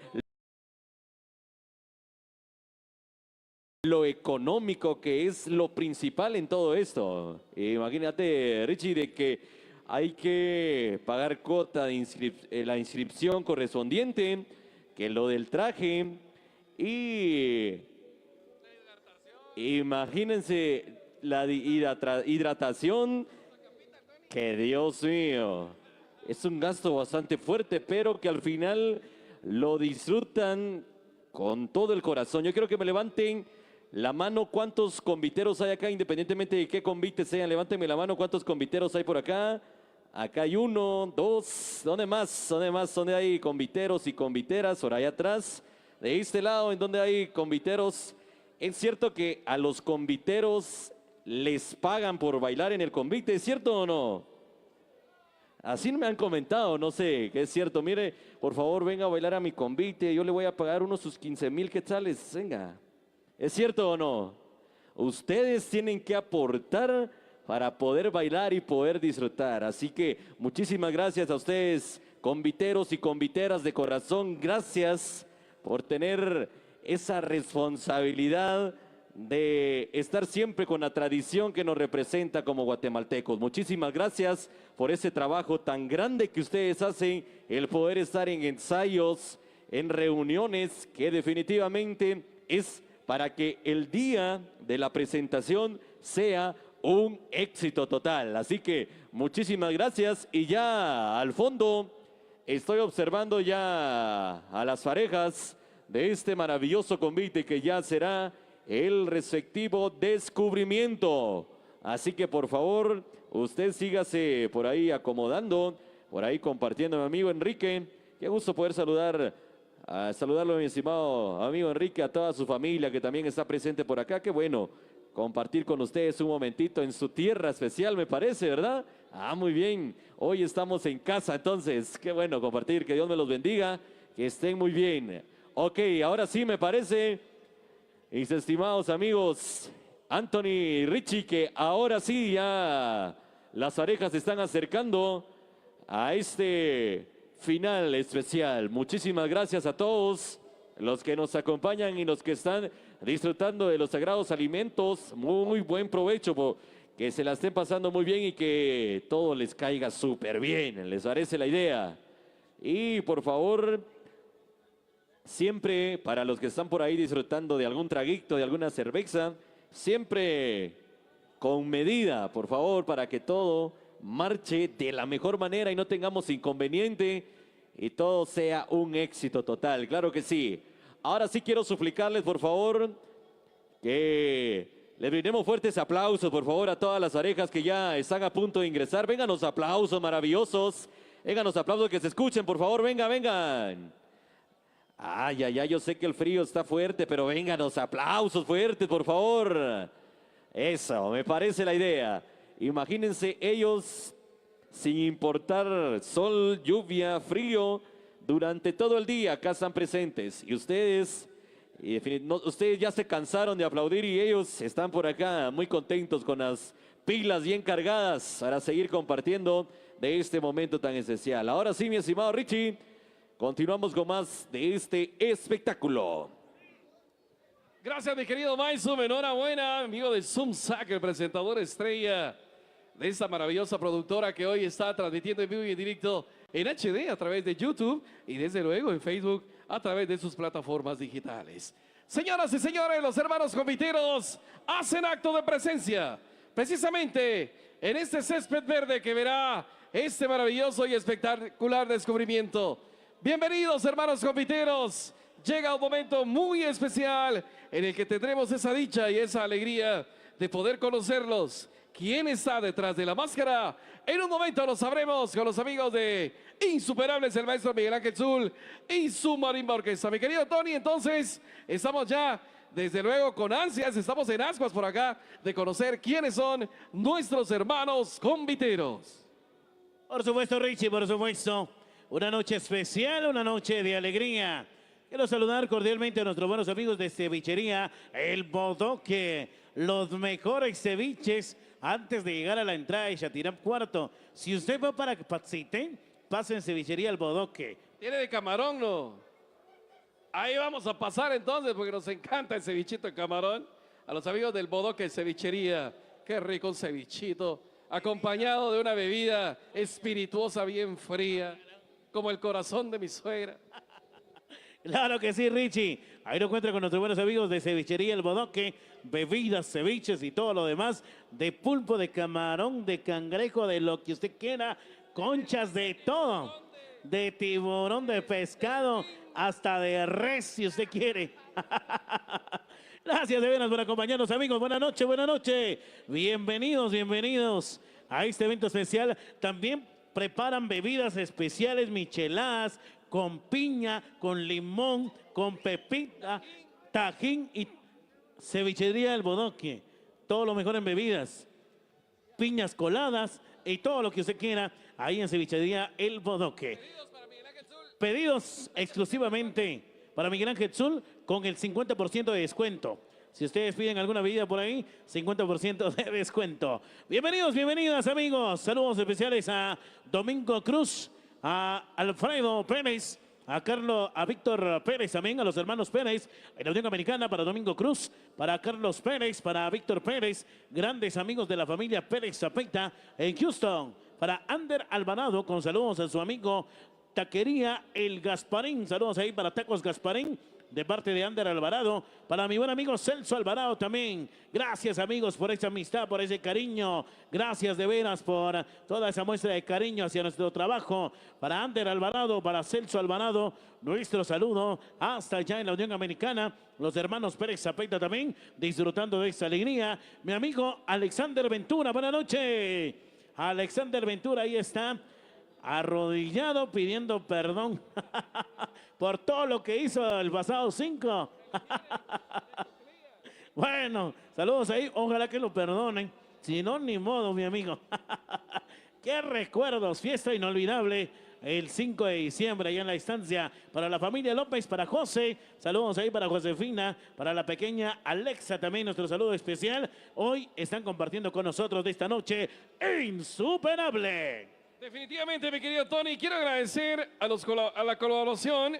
lo económico que es lo principal en todo esto. Imagínate, Richie, de que hay que pagar cuota de la inscripción correspondiente, que lo del traje y imagínense la hidratación, que Dios mío, es un gasto bastante fuerte, pero que al final lo disfrutan con todo el corazón. Yo quiero que me levanten la mano, ¿cuántos conviteros hay acá? Independientemente de qué convite sean, levántenme la mano, ¿cuántos conviteros hay por acá? Acá hay 1, 2, ¿dónde más? ¿Dónde más? ¿Dónde hay conviteros y conviteras? Por allá atrás, de este lado, ¿en dónde hay conviteros? Es cierto que a los conviteros les pagan por bailar en el convite, ¿es cierto o no? Así me han comentado, no sé, que es cierto. Mire, por favor, venga a bailar a mi convite, yo le voy a pagar unos sus 15,000 quetzales, venga. ¿Es cierto o no? Ustedes tienen que aportar para poder bailar y poder disfrutar. Así que muchísimas gracias a ustedes, conviteros y conviteras de corazón. Gracias por tener esa responsabilidad de estar siempre con la tradición que nos representa como guatemaltecos. Muchísimas gracias por ese trabajo tan grande que ustedes hacen, el poder estar en ensayos, en reuniones, que definitivamente es para que el día de la presentación sea un éxito total. Así que muchísimas gracias. Y ya al fondo estoy observando ya a las parejas de este maravilloso convite que ya será el respectivo descubrimiento. Así que por favor, usted sígase por ahí acomodando, por ahí compartiendo, mi amigo Enrique. Qué gusto poder saludarlo, mi estimado amigo Enrique, a toda su familia que también está presente por acá. Qué bueno compartir con ustedes un momentito en su tierra especial, me parece, ¿verdad? Ah, muy bien. Hoy estamos en casa, entonces. Qué bueno compartir. Que Dios me los bendiga. Que estén muy bien. Ok, ahora sí me parece, mis estimados amigos, Anthony y Richie, que ahora sí ya las parejas se están acercando a este final especial. Muchísimas gracias a todos los que nos acompañan y los que están disfrutando de los sagrados alimentos. Muy buen provecho, que se la estén pasando muy bien y que todo les caiga súper bien. ¿Les parece la idea? Y por favor, siempre para los que están por ahí disfrutando de algún traguito, de alguna cerveza, siempre con medida, por favor, para que todo marche de la mejor manera y no tengamos inconveniente y todo sea un éxito total. Claro que sí. Ahora sí quiero suplicarles, por favor, que le brindemos fuertes aplausos, por favor, a todas las parejas que ya están a punto de ingresar. Vengan los aplausos maravillosos. Vengan los aplausos que se escuchen, por favor. Vengan. Ay, yo sé que el frío está fuerte, pero vengan los aplausos fuertes, por favor. Eso, me parece la idea. Imagínense ellos, sin importar sol, lluvia, frío, durante todo el día acá están presentes. Y ustedes, ustedes ya se cansaron de aplaudir y ellos están por acá muy contentos con las pilas bien cargadas para seguir compartiendo de este momento tan especial. Ahora sí, mi estimado Richie, continuamos con más de este espectáculo. Gracias, mi querido Maizum. Enhorabuena, amigo de Zumsac, el presentador estrella de esta maravillosa productora que hoy está transmitiendo en vivo y en directo en HD a través de YouTube y desde luego en Facebook a través de sus plataformas digitales. Señoras y señores, los hermanos conviteros hacen acto de presencia precisamente en este césped verde que verá este maravilloso y espectacular descubrimiento. Bienvenidos, hermanos conviteros. Llega un momento muy especial en el que tendremos esa dicha y esa alegría de poder conocerlos. ¿Quién está detrás de la máscara? En un momento lo sabremos con los amigos de Insuperables, el maestro Miguel Ángel Zul y su marimba orquesta. Mi querido Tony, entonces estamos ya, desde luego, con ansias, estamos en ascuas por acá de conocer quiénes son nuestros hermanos conviteros. Por supuesto, Richie, por supuesto. Una noche especial, una noche de alegría. Quiero saludar cordialmente a nuestros buenos amigos de Cevichería El Bodoque. Los mejores ceviches antes de llegar a la entrada de Chatirap Cuarto. Si usted va para Patsite, pase en Cevichería El Bodoque. ¿Tiene de camarón, no? Ahí vamos a pasar entonces porque nos encanta el cevichito de camarón. A los amigos del Bodoque Cevichería. Qué rico un cevichito acompañado de una bebida espirituosa bien fría, como el corazón de mi suegra. Claro que sí, Richie. Ahí lo encuentra con nuestros buenos amigos de Cevichería El Bodoque. Bebidas, ceviches y todo lo demás. De pulpo, de camarón, de cangrejo, de lo que usted quiera. Conchas, de todo. De tiburón, de pescado, hasta de res, si usted quiere. Gracias de veras por acompañarnos, amigos. Buenas noches, buenas noches. Bienvenidos a este evento especial. También preparan bebidas especiales, micheladas, con piña, con limón, con pepita, tajín y Cevichería El Bodoque. todo lo mejor en bebidas, piñas coladas y todo lo que usted quiera ahí en Cevichería El Bodoque. Pedidos exclusivamente para Miguel Ángel Zul con el 50% de descuento. Si ustedes piden alguna bebida por ahí, 50% de descuento. Bienvenidos, bienvenidas amigos. Saludos especiales a Domingo Cruz, a Alfredo Pérez, a Víctor Pérez también, a los hermanos Pérez, en la Unión Americana, para Domingo Cruz, para Carlos Pérez, para Víctor Pérez, grandes amigos de la familia Pérez Zapeta en Houston. Para Ander Alvarado, con saludos a su amigo Taquería El Gasparín. Saludos ahí para Tacos Gasparín, de parte de Ander Alvarado. Para mi buen amigo Celso Alvarado también. Gracias amigos por esa amistad, por ese cariño. Gracias de veras por toda esa muestra de cariño hacia nuestro trabajo. Para Ander Alvarado, para Celso Alvarado, nuestro saludo hasta allá en la Unión Americana. Los hermanos Pérez Zapeta también disfrutando de esta alegría. Mi amigo Alexander Ventura, buenas noches. Alexander Ventura ahí está, arrodillado pidiendo perdón por todo lo que hizo el pasado 5. Bueno, saludos ahí, ojalá que lo perdonen. Si no, ni modo, mi amigo. Qué recuerdos, fiesta inolvidable el 5 de diciembre allá en la estancia. Para la familia López, para José, saludos ahí para Josefina, para la pequeña Alexa también nuestro saludo especial. Hoy están compartiendo con nosotros de esta noche insuperable. Definitivamente, mi querido Tony, quiero agradecer a la colaboración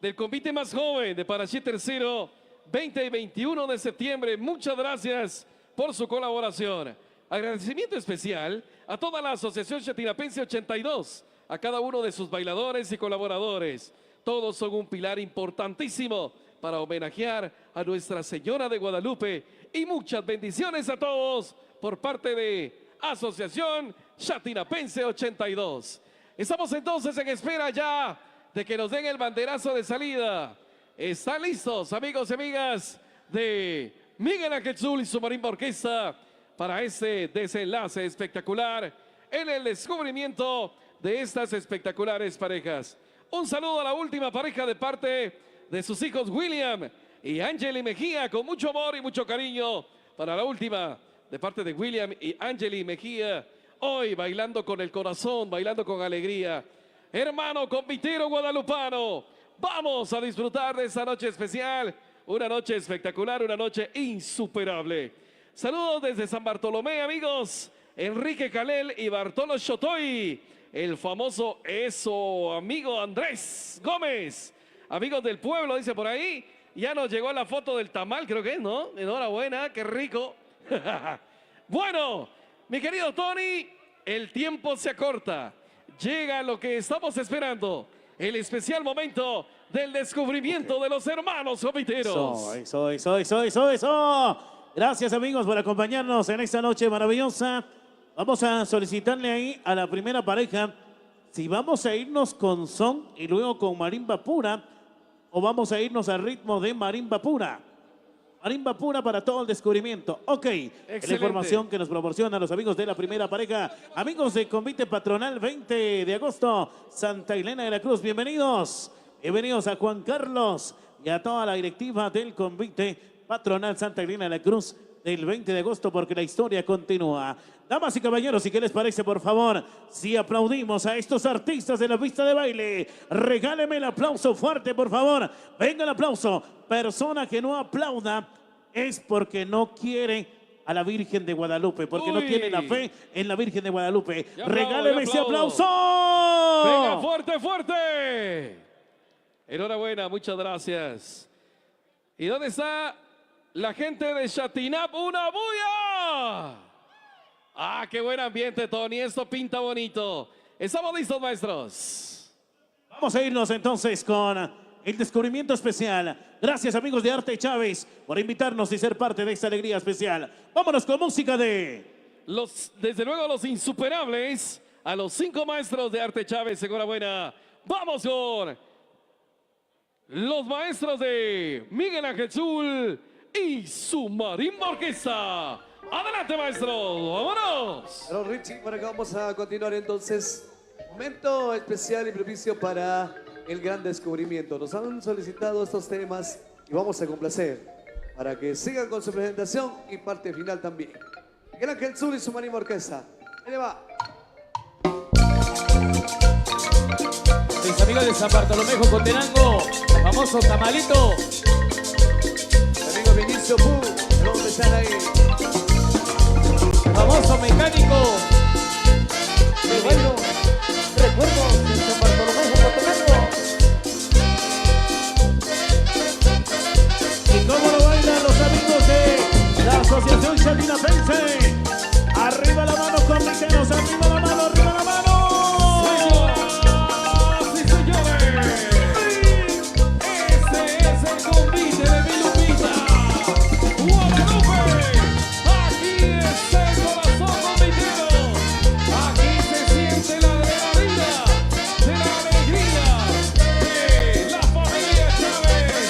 del convite más joven de Parachi Tercero 20 y 21 de septiembre. Muchas gracias por su colaboración. Agradecimiento especial a toda la Asociación Chatinapense 82, a cada uno de sus bailadores y colaboradores. Todos son un pilar importantísimo para homenajear a Nuestra Señora de Guadalupe. Y muchas bendiciones a todos por parte de Asociación Chatinapense 82. Estamos entonces en espera ya de que nos den el banderazo de salida. Están listos, amigos y amigas de Miguel Ángel Zul y su marimba orquesta, para este desenlace espectacular en el descubrimiento de estas espectaculares parejas. Un saludo a la última pareja de parte de sus hijos William y Angeli Mejía, con mucho amor y mucho cariño para la última de parte de William y Angeli Mejía, hoy bailando con el corazón, bailando con alegría. Hermano convitero guadalupano, vamos a disfrutar de esta noche especial, una noche espectacular, una noche insuperable. Saludos desde San Bartolomé, amigos, Enrique Calel y Bartolo Chotoy, el famoso amigo Andrés Gómez. Amigos del pueblo, dice por ahí, ya nos llegó la foto del tamal, creo que es, ¿no? Enhorabuena, qué rico. Bueno, mi querido Tony, el tiempo se acorta. Llega lo que estamos esperando, el especial momento del descubrimiento de los hermanos joviteros. Eso. Gracias amigos por acompañarnos en esta noche maravillosa. Vamos a solicitarle ahí a la primera pareja si vamos a irnos con son y luego con marimba pura o vamos a irnos al ritmo de marimba pura. Marimba pura para todo el descubrimiento. Ok, la información que nos proporcionan los amigos de la primera pareja. Amigos de Convite Patronal 20 de agosto, Santa Elena de la Cruz, bienvenidos. Bienvenidos a Juan Carlos y a toda la directiva del Convite Patronal Santa Elena de la Cruz del 20 de agosto, porque la historia continúa. Damas y caballeros, ¿y qué les parece, por favor? Si aplaudimos a estos artistas de la pista de baile, regáleme el aplauso fuerte, por favor. Venga el aplauso. Persona que no aplauda es porque no quiere a la Virgen de Guadalupe, porque no tiene la fe en la Virgen de Guadalupe. Regáleme ese aplauso. Venga, fuerte, fuerte. Enhorabuena, muchas gracias. ¿Y dónde está la gente de Chatinap? ¡Una bulla! ¡Ah, qué buen ambiente, Tony! Esto pinta bonito. ¿Estamos listos, maestros? Vamos a irnos entonces con el descubrimiento especial. Gracias, amigos de Arte Chávez, por invitarnos y ser parte de esta alegría especial. Vámonos con música de... Desde luego, los insuperables, a los 5 maestros de Arte Chávez. Enhorabuena. Vamos con los maestros de Miguel Ángel Zul y su marimba orquesta. Adelante, maestro, vámonos. Pero Richie, por acá vamos a continuar entonces. Momento especial y propicio para el gran descubrimiento. Nos han solicitado estos temas y vamos a complacer para que sigan con su presentación y parte final también. Miguel Ángel Zul y su Manima Orquesta. Ahí le va. Mis amigos de San Bartolomé Jocotenango, el famoso tamalito. Mi amigo Vinicio Pu, ¿dónde están ahí? El famoso mecánico. El bailo. Recuerdos de San Bartolomé Jocotenango. ¿Y cómo lo bailan los amigos de la Asociación Chatinapense? Arriba la mano, comiteros, arriba la mano, arriba la mano. Sí, señores. Ese es el convite de mi Lupita. Guadalupe. Aquí está el corazón convitero. Aquí se siente la adrenalina de la alegría de la familia Chávez.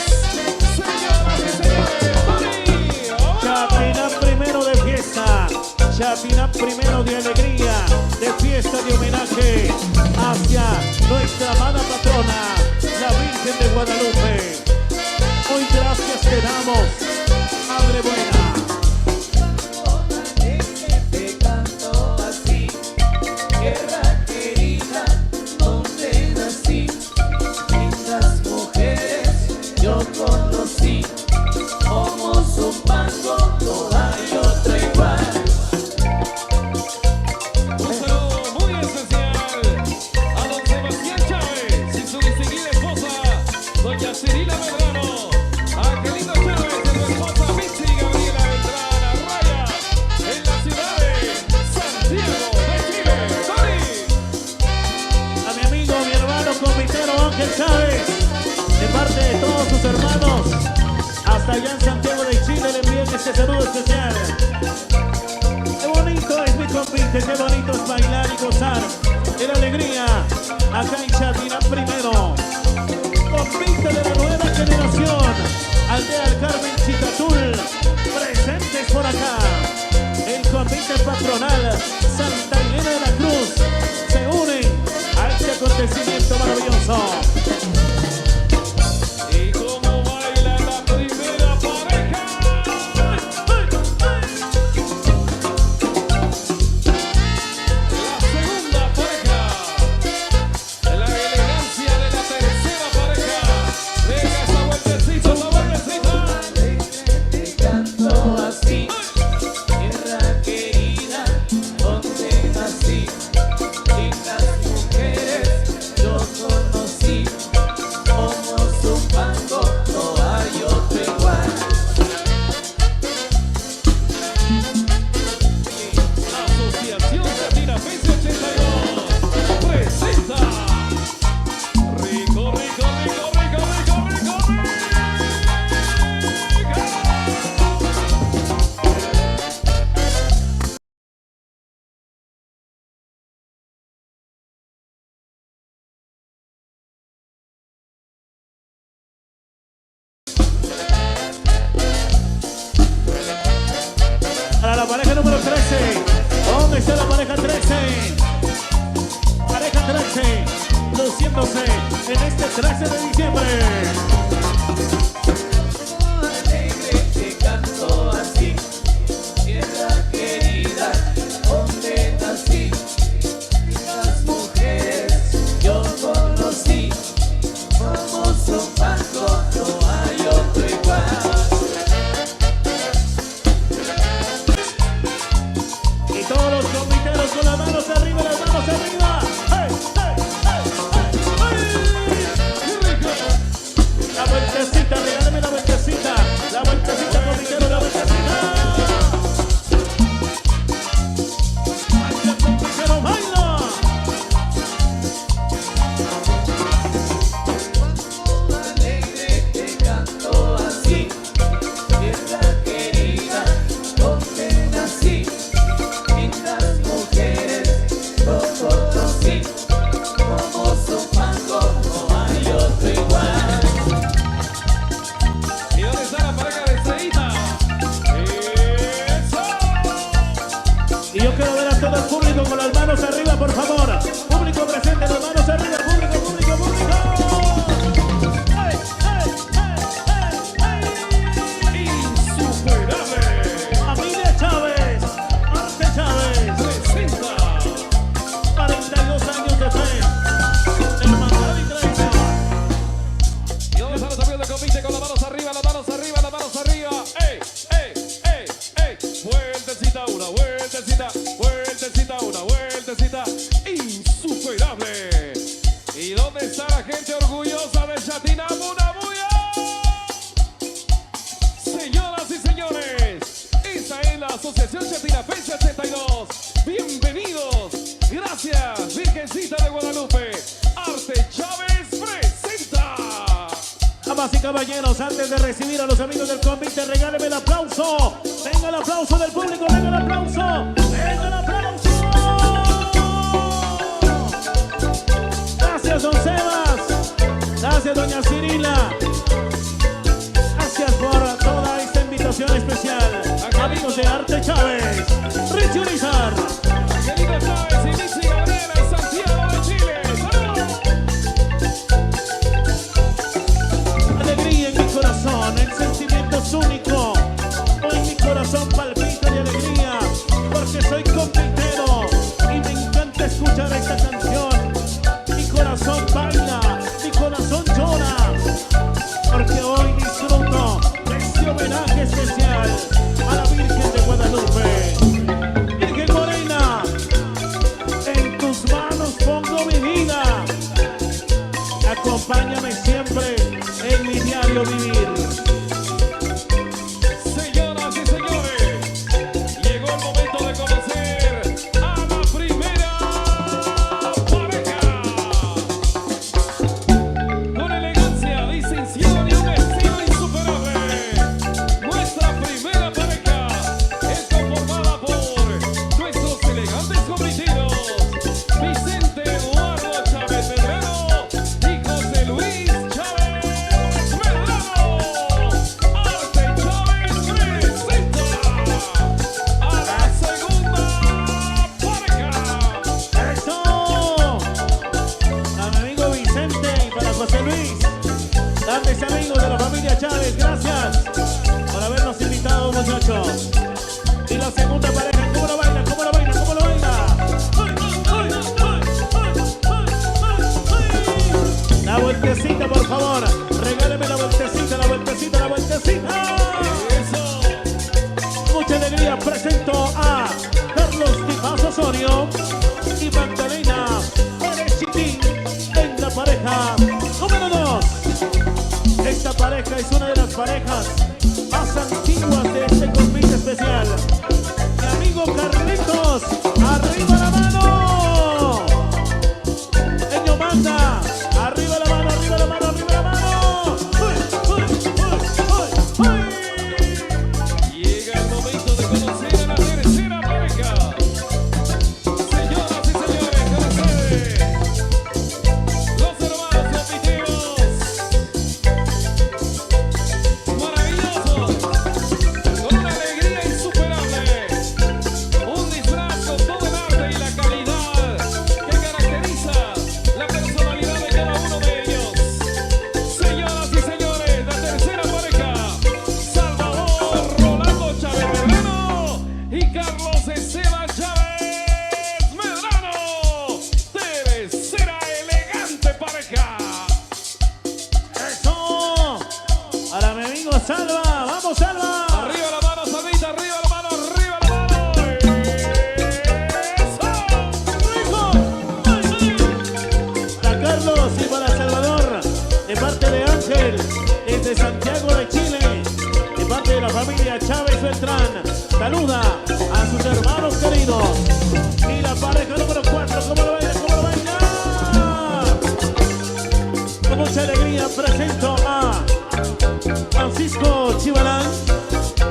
Señoras y señores, Chapina primero de fiesta, Chapina primero de alegría, de fiesta de homenaje hacia nuestra amada patrona, la Virgen de Guadalupe. Hoy gracias te damos, Madre Buena. Te canto así, tierra querida, donde nací, lindas mujeres yo conocí, como Zumpango no hay otra igual. un saludo muy especial a don Sebastián Chávez y su distinguida esposa, doña Cirila Medrano, Angelito Chávez y su esposa Michi Gabriela Beltrán Arraya, en la ciudad de Santiago de Chile. ¡Tony! A mi amigo, mi hermano comitero Ángel Chávez, de parte de todos sus hermanos, hasta allá en Santiago de Chile le envían este saludo especial. Qué bonito es mi convite, qué bonito es bailar y gozar de la alegría acá en Chapina primero. Convite de la nueva generación, Aldea del Carmen Chitatul, presentes por acá. El convite patronal Santa Elena de la Cruz se unen a este acontecimiento maravilloso. Y cómo baila la primera pareja. La segunda pareja. La elegancia de la tercera pareja. Deja esa vueltecita, esa vueltecita. Te canto así, tierra querida, donde nací, lindas mujeres yo conocí, como Zumpango no hay otro igual. Asociación Chatinapense 82 presenta. Rico, rico, rico, rico, rico, rico, rico. Para la pareja número 13. ¿Dónde está la pareja 13? Pareja 13, luciéndose en este 13 de diciembre. Alegre te canto así, tierra querida, donde nací, las mujeres yo conocí, como Zumpango no hay otro igual. Y todos los comiteros con las manos arriba, las manos arriba. ¡Hey, hey, hey, hey, hey! ¡Qué rico! Asociación Chatinapense 82. Bienvenidos. Gracias, Virgencita de Guadalupe. Arte Chávez presenta. Damas y caballeros, antes de recibir a los amigos del convite, regáleme el aplauso. Venga el aplauso del público, venga el aplauso. Venga el aplauso. Gracias, don Sebas. Gracias, doña Cirila. Gracias por toda esta invitación especial. Amigos de Arte Chávez, Richie Urizar. Angelito Chávez y Lizzy Gabriela en Santiago de Chile. ¡Salud! Alegría en mi corazón, el sentimiento es único. Hoy mi corazón palpita de alegría, porque soy convitero y me encanta escuchar esta canción. Mi corazón baila, mi corazón llora, porque hoy disfruto de este homenaje especial a la Virgen de Guadalupe. Virgen Morena, en tus manos pongo mi vida. Acompáñame siempre en mi diario vivir. Señoras y señores, llegó el momento de conocer a la primera pareja. Con elegancia, distinción y un estilo insuperable. Nuestra primera pareja es conformada por nuestros elegantes comitidos Vicente Eduardo Chávez Medrano y José Luis Chávez Medrano. Arte Chávez presenta a la segunda pareja. ¡Eso! A mi amigo Vicente y para José Luis, grandes amigos de la familia Chávez, gracias por habernos invitado, muchachos. Y la segunda pareja, ¿cómo lo baila? ¿Cómo lo baila? ¿Cómo lo baila? ¡Ay, ay, ay, ay, ay! La vueltecita, por favor. Regáleme la vueltecita, la vueltecita, la vueltecita. Eso. Mucha alegría, presento a Carlos Tipaz Osorio y Magdalena Pérez Chitín en la pareja número 2. Esta pareja es una de las parejas más antiguas de este convite especial. Mi amigo Carlitos, arriba la mano. Eño manda, arriba la mano, arriba la mano, arriba la mano. ¡Uy, uy, uy, uy, uy! Llega el momento de conocer a la tercera pareja. Señoras y señores, con ustedes, los hermanos compiteros maravillosos, con una alegría insuperable, un disfraz con todo el arte y la calidad que caracteriza la personalidad de cada uno de ellos. Señoras y señores, la tercera pareja, Salvador Rolando Chávez Medrano y Carlos Esteban Chávez Medrano. Tercera elegante pareja. ¡Eso! Para mi amigo Salva, ¡vamos Salva! Arriba la mano, Salvita, arriba la mano, arriba la mano. ¡Eso! Para Carlos y para Salvador, de parte de Ángel, desde Santiago de Chile, de parte de la familia Chávez Beltrán, saluda a sus hermanos queridos. Y la pareja número 4, ¿cómo lo baila? ¿Cómo lo baila? Con mucha alegría presento a Francisco Chivalán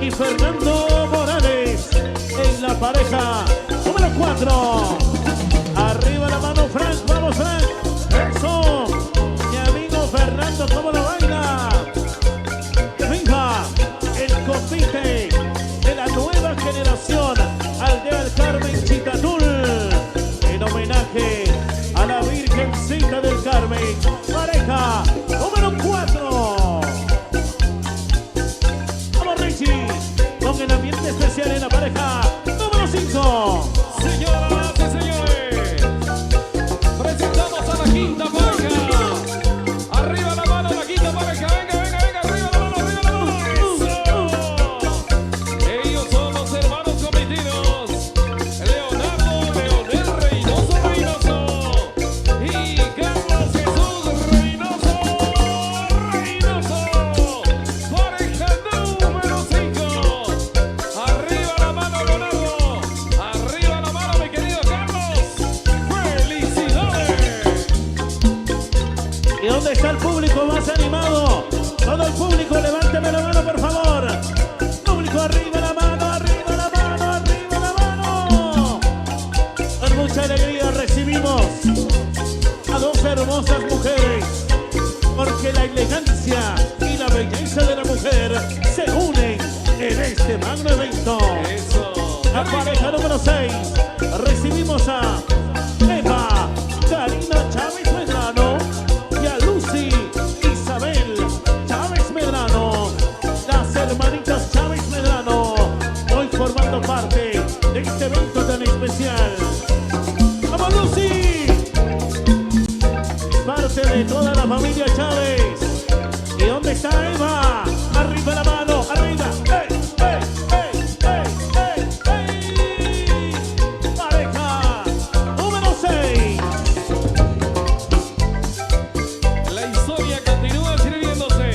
y Fernando Morales en la pareja número 4. Arriba la mano, Frank, vamos Frank. Eso, mi amigo Fernando, ¿cómo lo baila? Venga, el convite de la nueva generación, Aldea del Carmen Chitatul, en homenaje a la Virgencita del Carmen, pareja número 4. Vamos Richie, con el ambiente especial en la pareja número 5. Señoras y señores, presentamos a la quinta pareja. Arriba la mano, la quinta pareja. Venga, venga, venga, arriba la mano, arriba la mano. Eso. Ellos son los hermanos cometidos. Leonardo Leonel Reynoso Reynoso y Carlos Jesús está el público más animado? Todo el público, levánteme la mano, por favor. Público, arriba la mano, arriba la mano, arriba la mano. Con mucha alegría recibimos a dos hermosas mujeres, porque la elegancia y la belleza de la mujer se unen en este magno evento. Eso. La pareja número 6, recibimos a Eva Karina Chávez Medrano y a Lucy Isabel Chávez Medrano, las hermanitas Chávez Medrano, hoy formando parte de este evento tan especial. ¡Vamos, Lucy! Parte de toda la familia Chávez. ¿Y dónde está Eva? Arriba la mano, arriba. ¡Ey, ey, ey, ey, ey, ey! Pareja número 6. La historia continúa escribiéndose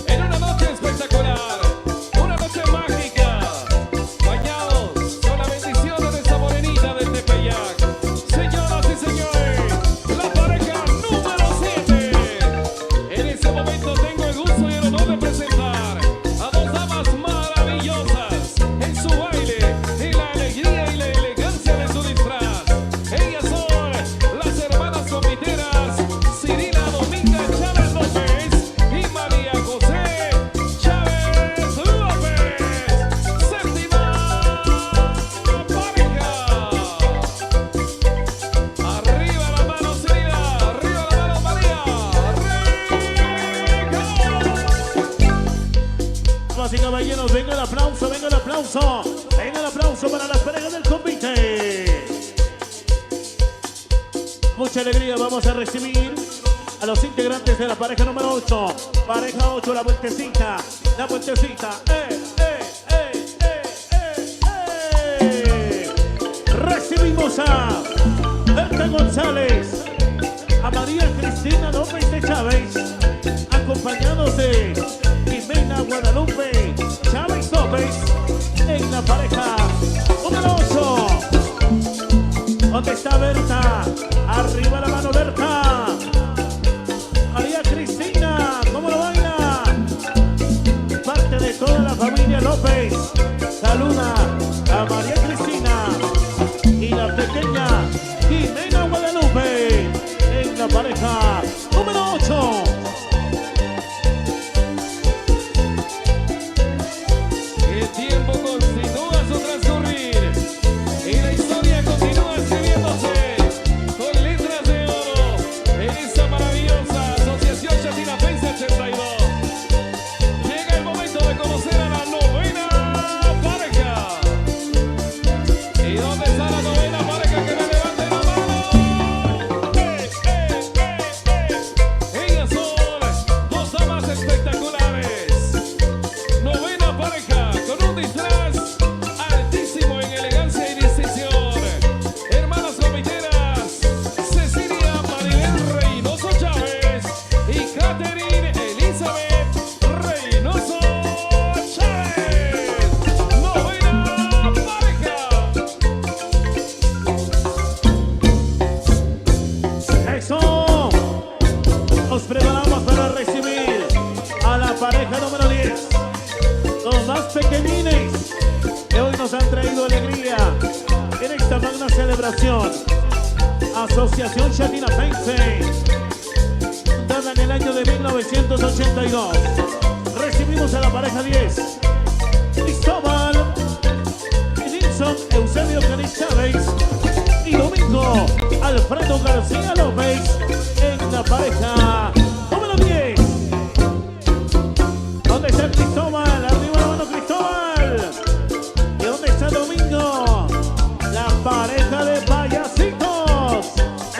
en una noche espectacular, una noche mágica, bañados con las bendiciones de esta morenita del Tepeyac. Señoras y señores, la pareja número 7. En este momento tengo el gusto y el honor de presentar a dos damas maravillosas en su baile, en la alegría y la elegancia de su disfraz. Ellas son las hermanas confiteras Cirila Dominga Chávez López y María José Chávez López. Séptima pareja. Arriba la mano Cirila, arriba la mano María. Damas y caballeros, venga el aplauso, venga el aplauso, venga el aplauso para las parejas del convite. Mucha alegría, vamos a recibir a los integrantes de la pareja número 8. Pareja 8, la vueltecita, la vueltecita. Recibimos a Berta González, a María Cristina López de Chávez, acompañados de Jimena Guadalupe Chávez López en la pareja número 8. ¿Dónde está Berta? Arriba la mano, Berta. María Cristina, ¿cómo lo baila? Parte de toda la familia López. Saluda a María Cristina y la pequeña Jimena Guadalupe en la pareja número 8. El tiempo continúa su transcurrir y la historia continúa escribiéndose con letras de oro en esta maravillosa Asociación Chatinapense 82. Llega el momento de conocer a la novena pareja. ¿Y dónde está la novena pareja? Que me levante la mano. Ellas son dos damas espectaculares. Novena pareja con un disfraz altísimo en elegancia y distinción. Hermanas comiteras Cecilia Maribel Reynoso Chávez y Catherine Elizabeth Reynoso Chávez. Novena pareja. ¡Eso! Nos preparamos para recibir a la pareja número 10. Los más pequeñines que hoy nos han traído alegría en esta magna celebración. Asociación Chatinapense, fundada en el año de 1982. Recibimos a la pareja 10. Cristóbal y Nilson Eusebio Canis Chávez y Domingo Alfredo García López en la pareja número 10. ¿Dónde está Cristóbal? Arriba la mano, Cristóbal. ¿Y dónde está Domingo? La pareja de payasitos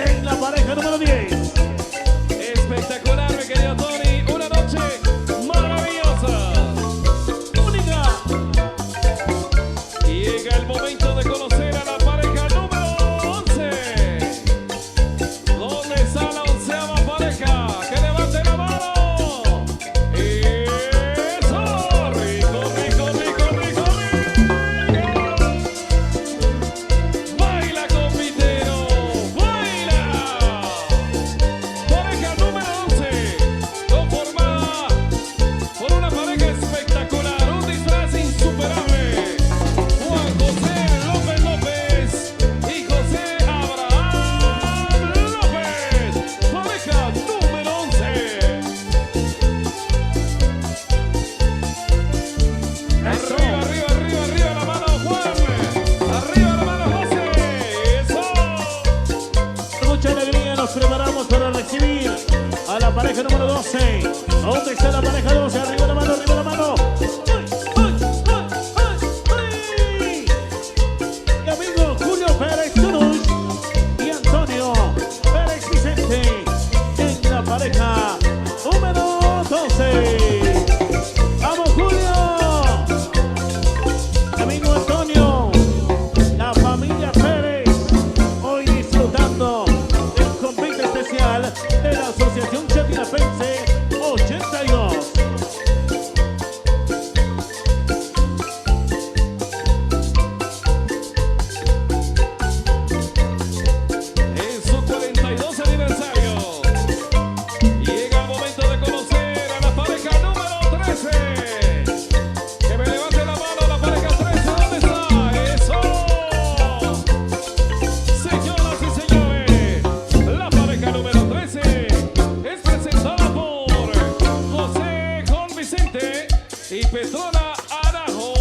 en la pareja número 10. Espectacular, mi querido Tony. Una noche maravillosa. Única. Llega el momento de conocer a la pareja número 11. ¿Dónde está preparamos para recibir a la pareja número 12. ¿Dónde está la pareja 12? Arriba la mano, arriba la mano. ¡Ay, ay, ay, ay, ay! Mi amigo Julio Pérez Turush y Antonio Pérez Vicente en la pareja número 12. ¡Vamos, Julio! Mi amigo Antonio, la familia Pérez, hoy disfrutando del convite especial de la Asociación Chatinapense 82. En su 42 aniversario. Llega el momento de conocer a la pareja número 13. Que me levante la mano la pareja 13. ¿Dónde está? ¡Eso! Señoras y señores, la pareja número 13 es presentada por José Con Vicente y Petrona Arajo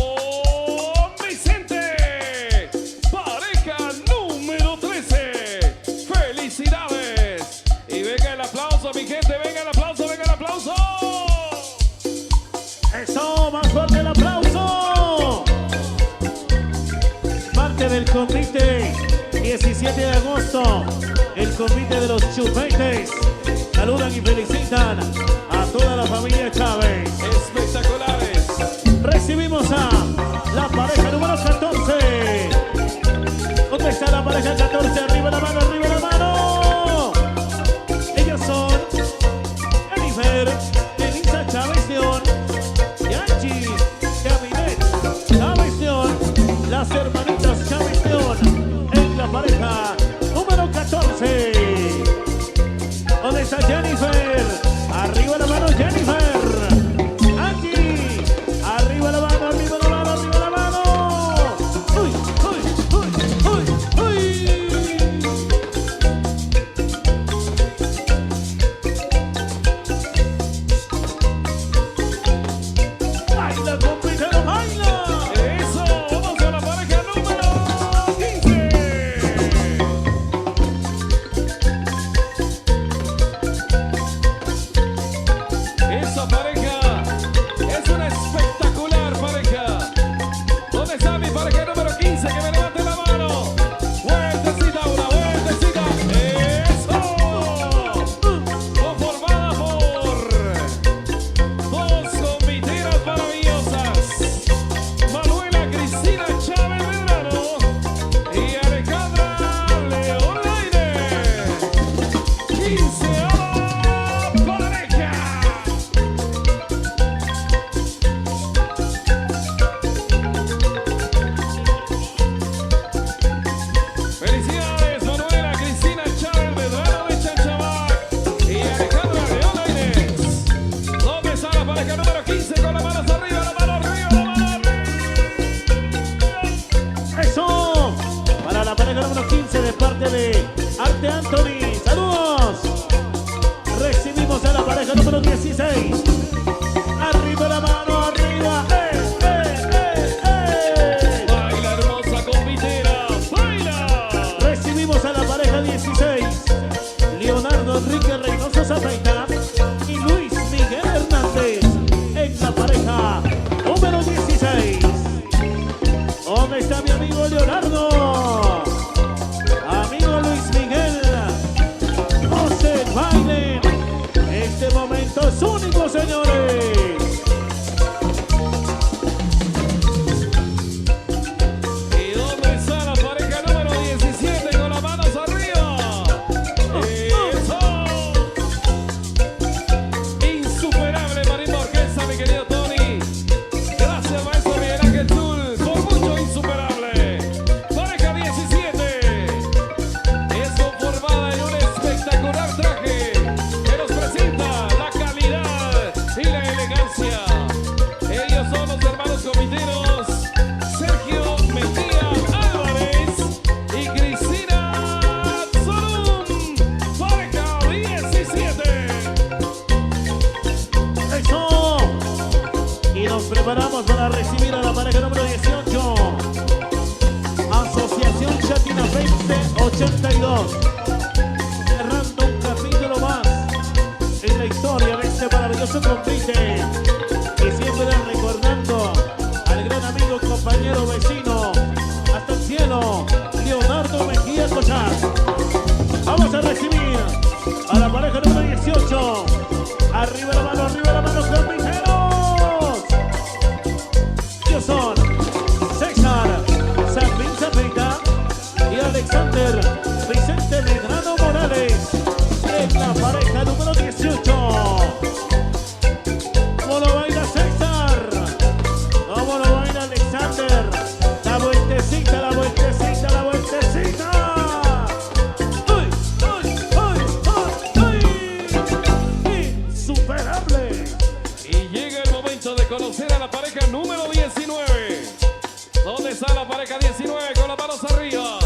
Vicente. Pareja número 13. ¡Felicidades! Y venga el aplauso, mi gente. Venga el aplauso, venga el aplauso. Eso, más fuerte el aplauso. Parte del convite 17 de agosto, el convite de los chupetes. Saludan y felicitan a toda la familia Chávez. Espectaculares. Recibimos a la pareja número 14. ¿Dónde está la pareja 14? Arriba la mano, arriba la mano. Ellos son Jennifer, Elisa Chávez León, Yanchi, Caminet, Chávez León, las hermanitas Chávez León en la pareja número 14. ¿Dónde está Jennifer? Arriba la mano, Jennifer. Angie, arriba la mano, arriba la mano, arriba la mano. ¡Uy, uy, uy, uy, uy! ¡Baila, compañero, baila! Eso, vamos a la pareja número 15. Esa pareja es una espectacular pareja. ¿Dónde está mi pareja número 15? Que me levante la mano. Vueltecita, una vueltecita. Eso. Conformada por dos comiteras maravillosas. Manuela Cristina Chávez Medrano y Alejandra León Laire. 15ª pareja. Felicidades, Manuela Cristina Chávez Medrano de Chanchabac y Alejandra León Lainez. ¿Dónde está la pareja número 15? Con las manos arriba, la mano arriba, la mano arriba. Eso, para la pareja número 15 de parte de Arte Anthony. ¡Saludos! Recibimos a la pareja número 16. Arriba la mano, arriba. Baila hermosa convitera, baila. Recibimos a la pareja 16. Leonardo Enrique Reynoso Zapeita y Luis Miguel Hernández en la pareja número 16. ¿Dónde está mi amigo Leonardo? Amigo Luis Miguel, no se bailen. Este momento es único, señores. ¿Y dónde está la pareja número 17 con las manos arriba? Eso. Insuperable marimba orquesta, mi querido Tony. Gracias, maestro Miguel Ángel Zul, por mucho insuperable. Pareja 17 es conformada en un espectacular traje que nos presenta la calidad y la elegancia. Ellos son los hermanos comiteros Sergio Mejía Álvarez y Cristina Solum. Pareja 17. Eso. Y nos preparamos para recibir a la pareja número 18. Asociación Chatinapense 82. Cerrando un buscando su compite. Y siempre recordando al gran amigo, compañero, vecino, hasta el cielo, Leonardo Mejía Cochar. Vamos a recibir a la pareja número 18. Arriba la mano, compiteros. Ellos son César Sanvin Zapita y Alexander Vicente Medrano Morales. En la pareja número 18. ¿Cómo lo baila César? ¿Cómo lo baila Alexander? La vueltecita, la vueltecita, la vueltecita. ¡Uy, uy, uy, uy, uy! ¡Insuperable! Y llega el momento de conocer a la pareja número 19. ¿Dónde está la pareja 19 con las manos arriba?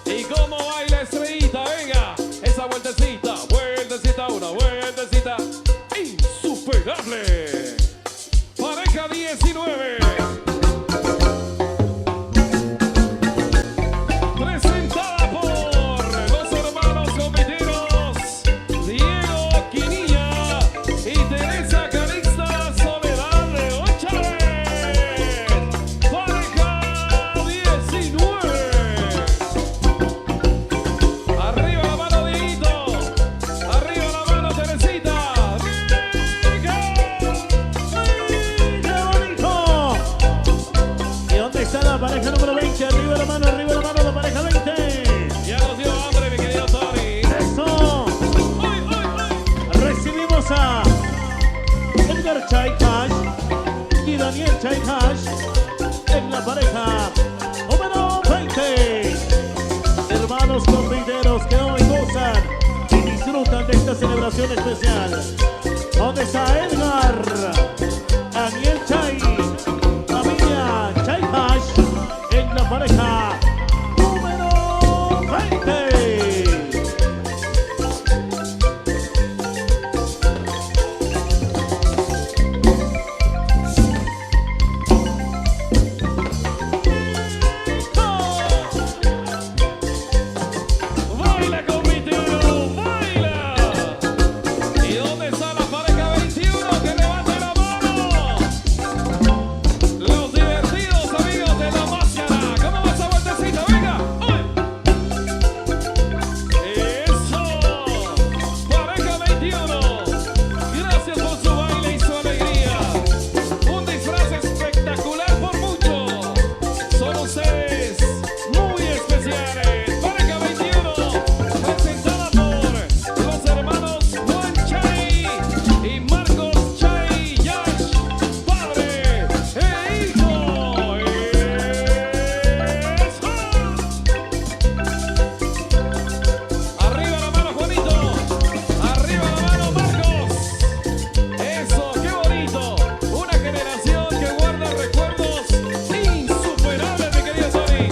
¿Y cómo baila Estrellita? Venga, esa vueltecita, vueltecita, una vueltecita. Insuperable. Pareja 19. Presentada por los hermanos compiteros Diego Quinilla y Teresa Calixta Soledad de Chávez. Pareja 19. Arriba la mano, Dieguito. Arriba la mano, Teresita. ¡Rica! ¡Qué bonito! ¿Y dónde está la pareja número 20? Arriba la mano, la pareja 20. Ya nos dio hambre, mi querido Tony. ¡Eso! ¡Uy, uy, uy! Recibimos a Edgar Chaycash y Daniel Chaycash en la pareja número 20. Hermanos compiteros que hoy gozan y disfrutan de esta celebración especial. ¿Dónde está Edgar? Daniel Chay, familia Chaycash en la pareja número 20. ¡Baila, compitero! ¡Baila! ¿Y dónde está la pareja 21? ¡Que levante la mano! Los divertidos amigos de la máscara. ¿Cómo va esa vueltecita? ¡Venga! ¡Uy! ¡Eso! Pareja 21. Gracias por su baile y su alegría. Un disfraz espectacular por mucho. Son ustedes muy especiales. Pareja 21, presentada por los hermanos Juan Chay y Marcos Chay Yash, padre e hijo. ¡Eso! Arriba la mano, Juanito. Arriba la mano, Marcos. Eso, qué bonito. Una generación que guarda recuerdos insuperables, mi querido Tony.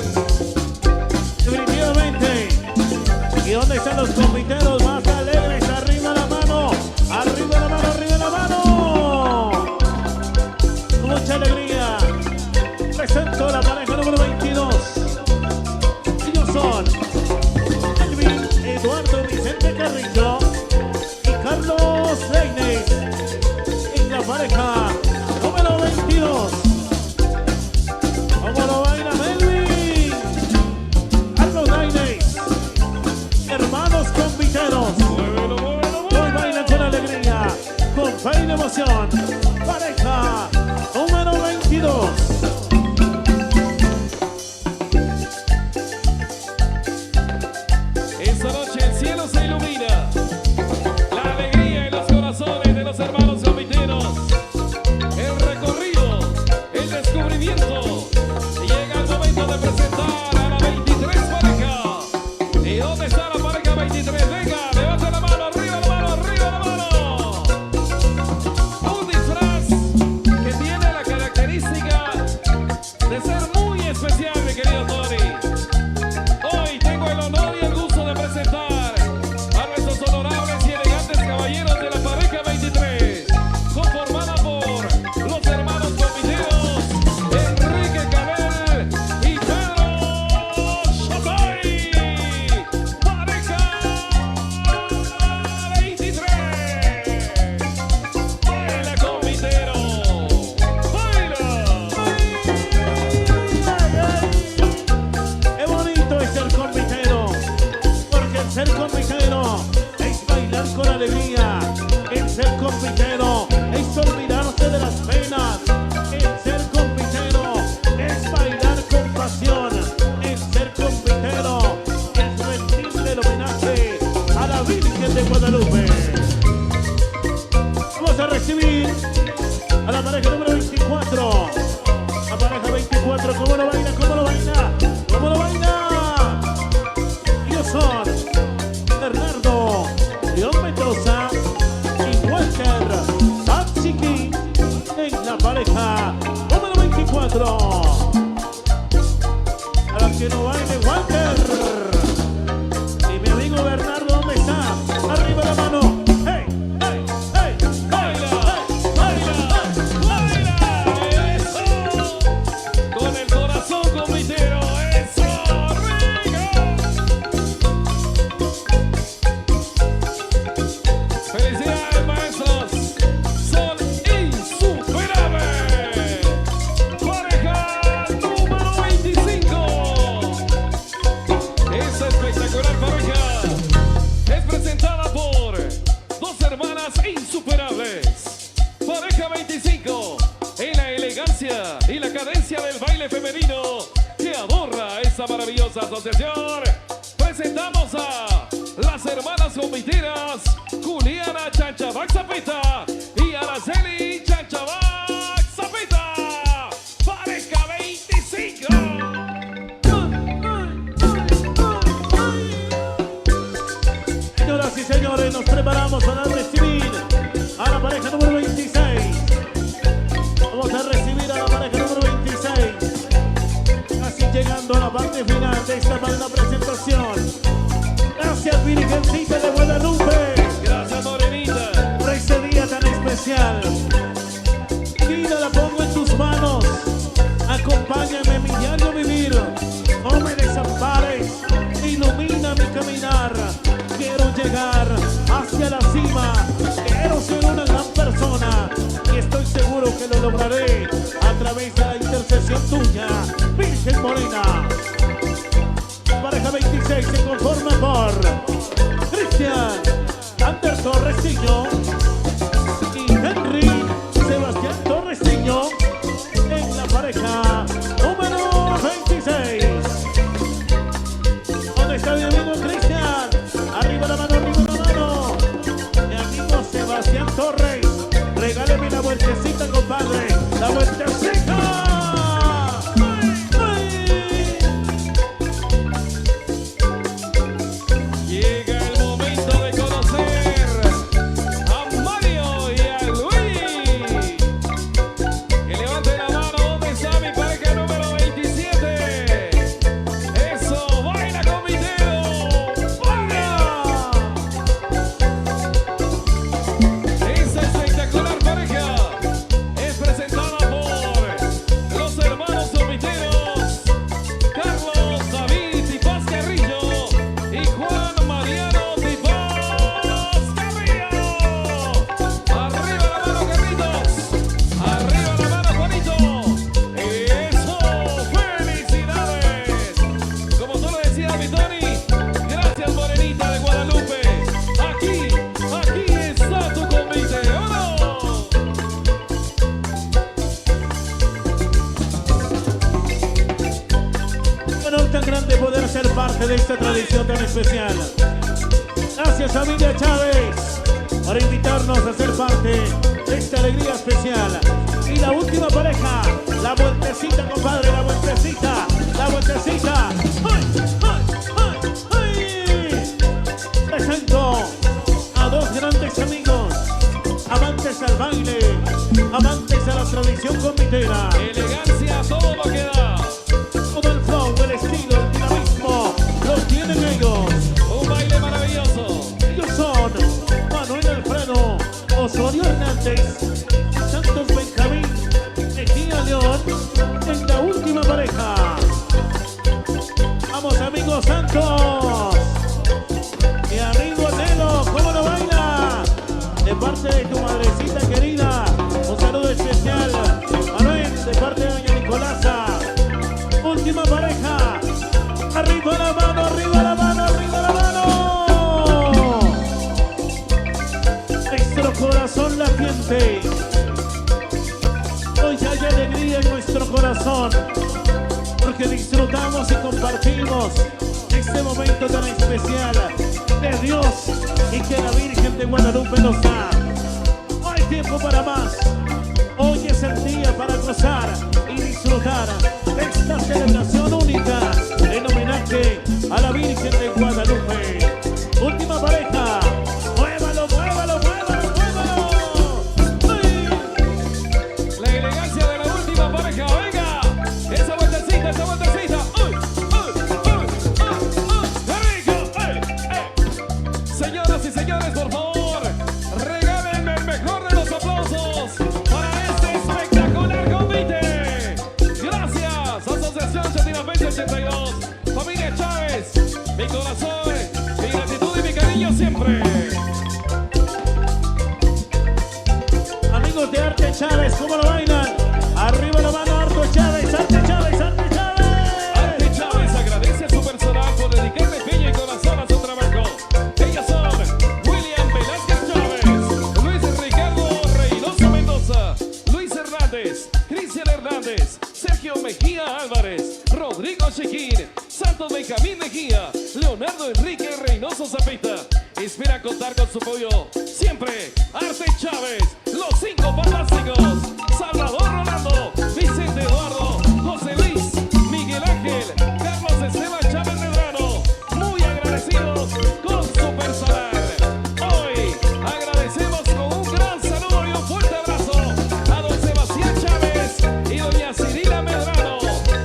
Definitivamente. ¿Y dónde están los compiteros más alegres? Arriba la mano, arriba la mano, arriba la mano. Con mucha alegría. Presento la pareja número 22. Ellos son Elvin Eduardo Vicente Carrillo y Carlos Reines en la pareja número 22. ¿Cómo lo baila Melvin? Carlos Reines, hermanos compiteros. Muévelo, muévelo, Hoy muévelo. bailan con alegría, con fe y emoción. Pareja número 22. Esta noche el cielo se ilumina. La alegría en los corazones de los hermanos compiteros. El recorrido, el descubrimiento. Llega el momento de presentar a la 23 pareja. ¿Y dónde está la pareja 23? Venga, levante la mano, arriba la mano, arriba la mano. Un disfraz que tiene la característica de ser muy especial, mi querido Tony. Hoy tengo el honor y el gusto de presentar a nuestros honorables y elegantes caballeros de la pareja 23, conformada por los hermanos compiteros Enrique Cabel y Pedro Chapay. Pareja compitero es bailar con alegría. El ser compitero es olvidarse de las penas. El ser compitero es bailar con pasión. El ser compitero es rendirle el homenaje a la Virgen de Guadalupe. Vamos a recibir a la pareja número 24. La pareja 24, ¿cómo lo baila? ¿Cómo lo baila? ¿Cómo lo baila? Ellos son Bernardo León Mendoza y Walter Sapsiki en la pareja número 24. A la que no baile Walter. Y mi amigo Bernardo, ¿dónde está? Arriba la mano. ¡Hey! ¡Hey! ¡Hey! ¡Baila! ¡Baila! ¡Baila! ¡Eso! Con el corazón compitero, eso, rico. Felicidades, maestros, son insuperables. Pareja número 25. Esta espectacular pareja es presentada por dos hermanas insuperables. Pareja 25, en la elegancia y la cadencia del baile femenino que adorna esta maravillosa asociación. Presentamos a las hermanas compiteras Juliana Chanchabac Zapita y Araceli Chanchabac Zapita. Pareja 25. Señoras y señores, nos preparamos para recibir a la pareja número 26. Vamos a recibir a la pareja número 26. Casi llegando a la parte final de esta magna presentación. Gracias, Virgencita de Guadalupe, Gracias, Morenita. por este día tan especial. Vida la pongo en tus manos. Acompáñame en mi diario vivir. No me desampares. Ilumina mi caminar. Quiero llegar hacia la cima. Quiero ser una gran persona. Y estoy seguro que lo lograré a través de la intercesión tuya, Virgen Morena. Pareja 26 se conforma por Cristian Ander Torrestillo y Henry Sebastián Torrestillo en la pareja número 26. ¿Dónde está mi amigo Cristian? Arriba la mano, arriba la mano. Mi amigo Sebastián Torres, regáleme la vueltecita, compadre. La vueltecita. Llega el momento de conocer a Mario y a Luis. Que levante la mano, ¿dónde está mi pareja número 27? Eso, baila compitero, baila. Esa espectacular pareja es presentada por los hermanos compiteros Carlos David y Paz Carrillo y Juan Mariano de Paz Carrillo. Arriba la mano, Carlitos. Arriba la mano, Juanito. Eso, felicidades. Como tú lo decías, mi Tony, gracias, Morenita de Guadalupe. Aquí está tu convite. ¡Vámonos! Un honor tan grande poder ser parte de esta tradición tan especial. Gracias, familia Chávez, por invitarnos a ser parte de esta alegría especial. Y la última pareja, la vueltecita, compadre, la vueltecita, la vueltecita. ¡Ay, ay, ay, ay! Presento a dos grandes amigos, amantes al baile, amantes a la tradición comitera. Elegancia, todo lo que da. Todo el flow, el estilo, el dinamismo, lo tienen ellos. Un baile maravilloso. Ellos son Manuel Alfredo Osorio Hernández, Santos Benjamín, Mejía León, en la última pareja. Vamos, amigos Santos. Mi amigo Nelo, ¿cómo lo baila? De parte de tu madrecita querida, un saludo especial. Manuel, de corazón, porque disfrutamos y compartimos este momento tan especial de Dios y que la Virgen de Guadalupe nos da. No hay tiempo para más. Hoy es el día para gozar y disfrutar de esta celebración única en homenaje a la Virgen de Guadalupe. Última pareja. Muévalo, muévalo, muévalo, muévalo. ¡Ay! La elegancia de la última pareja, venga. Esa vueltecita, esa vueltecita. ¡Uy! ¡Uy! ¡Uy! ¡Uy! ¡Qué rico! ¡Ay! Señoras y señores, por favor, regálenme el mejor de los aplausos para este espectacular convite. Gracias, Asociación Chatinapense 82, familia Chávez, mi corazón, mi gratitud y mi cariño siempre. Amigos de Arte Chávez, ¿cómo lo bailan? Arriba la mano, Arte Chávez, Arte Chávez, Arte Chávez. Arte Chávez agradece a su personal por dedicarle empeño y corazón a su trabajo. Ellas son William Velázquez Chávez, Luis Ricardo Reynoso Mendoza, Luis Hernández, Cristian Hernández, Sergio Mejía Álvarez, Rodrigo Chiquín, Santos Benjamín Mejía, Leonardo Enrique Reynoso Zapita. Espera contar con su apoyo siempre. Arte Chávez, los 5 fantásticos, Salvador Rolando, Vicente Eduardo, José Luis, Miguel Ángel, Carlos Esteban Chávez Medrano, muy agradecidos con su personal. Hoy agradecemos con un gran saludo y un fuerte abrazo a don Sebastián Chávez y doña Cirila Medrano,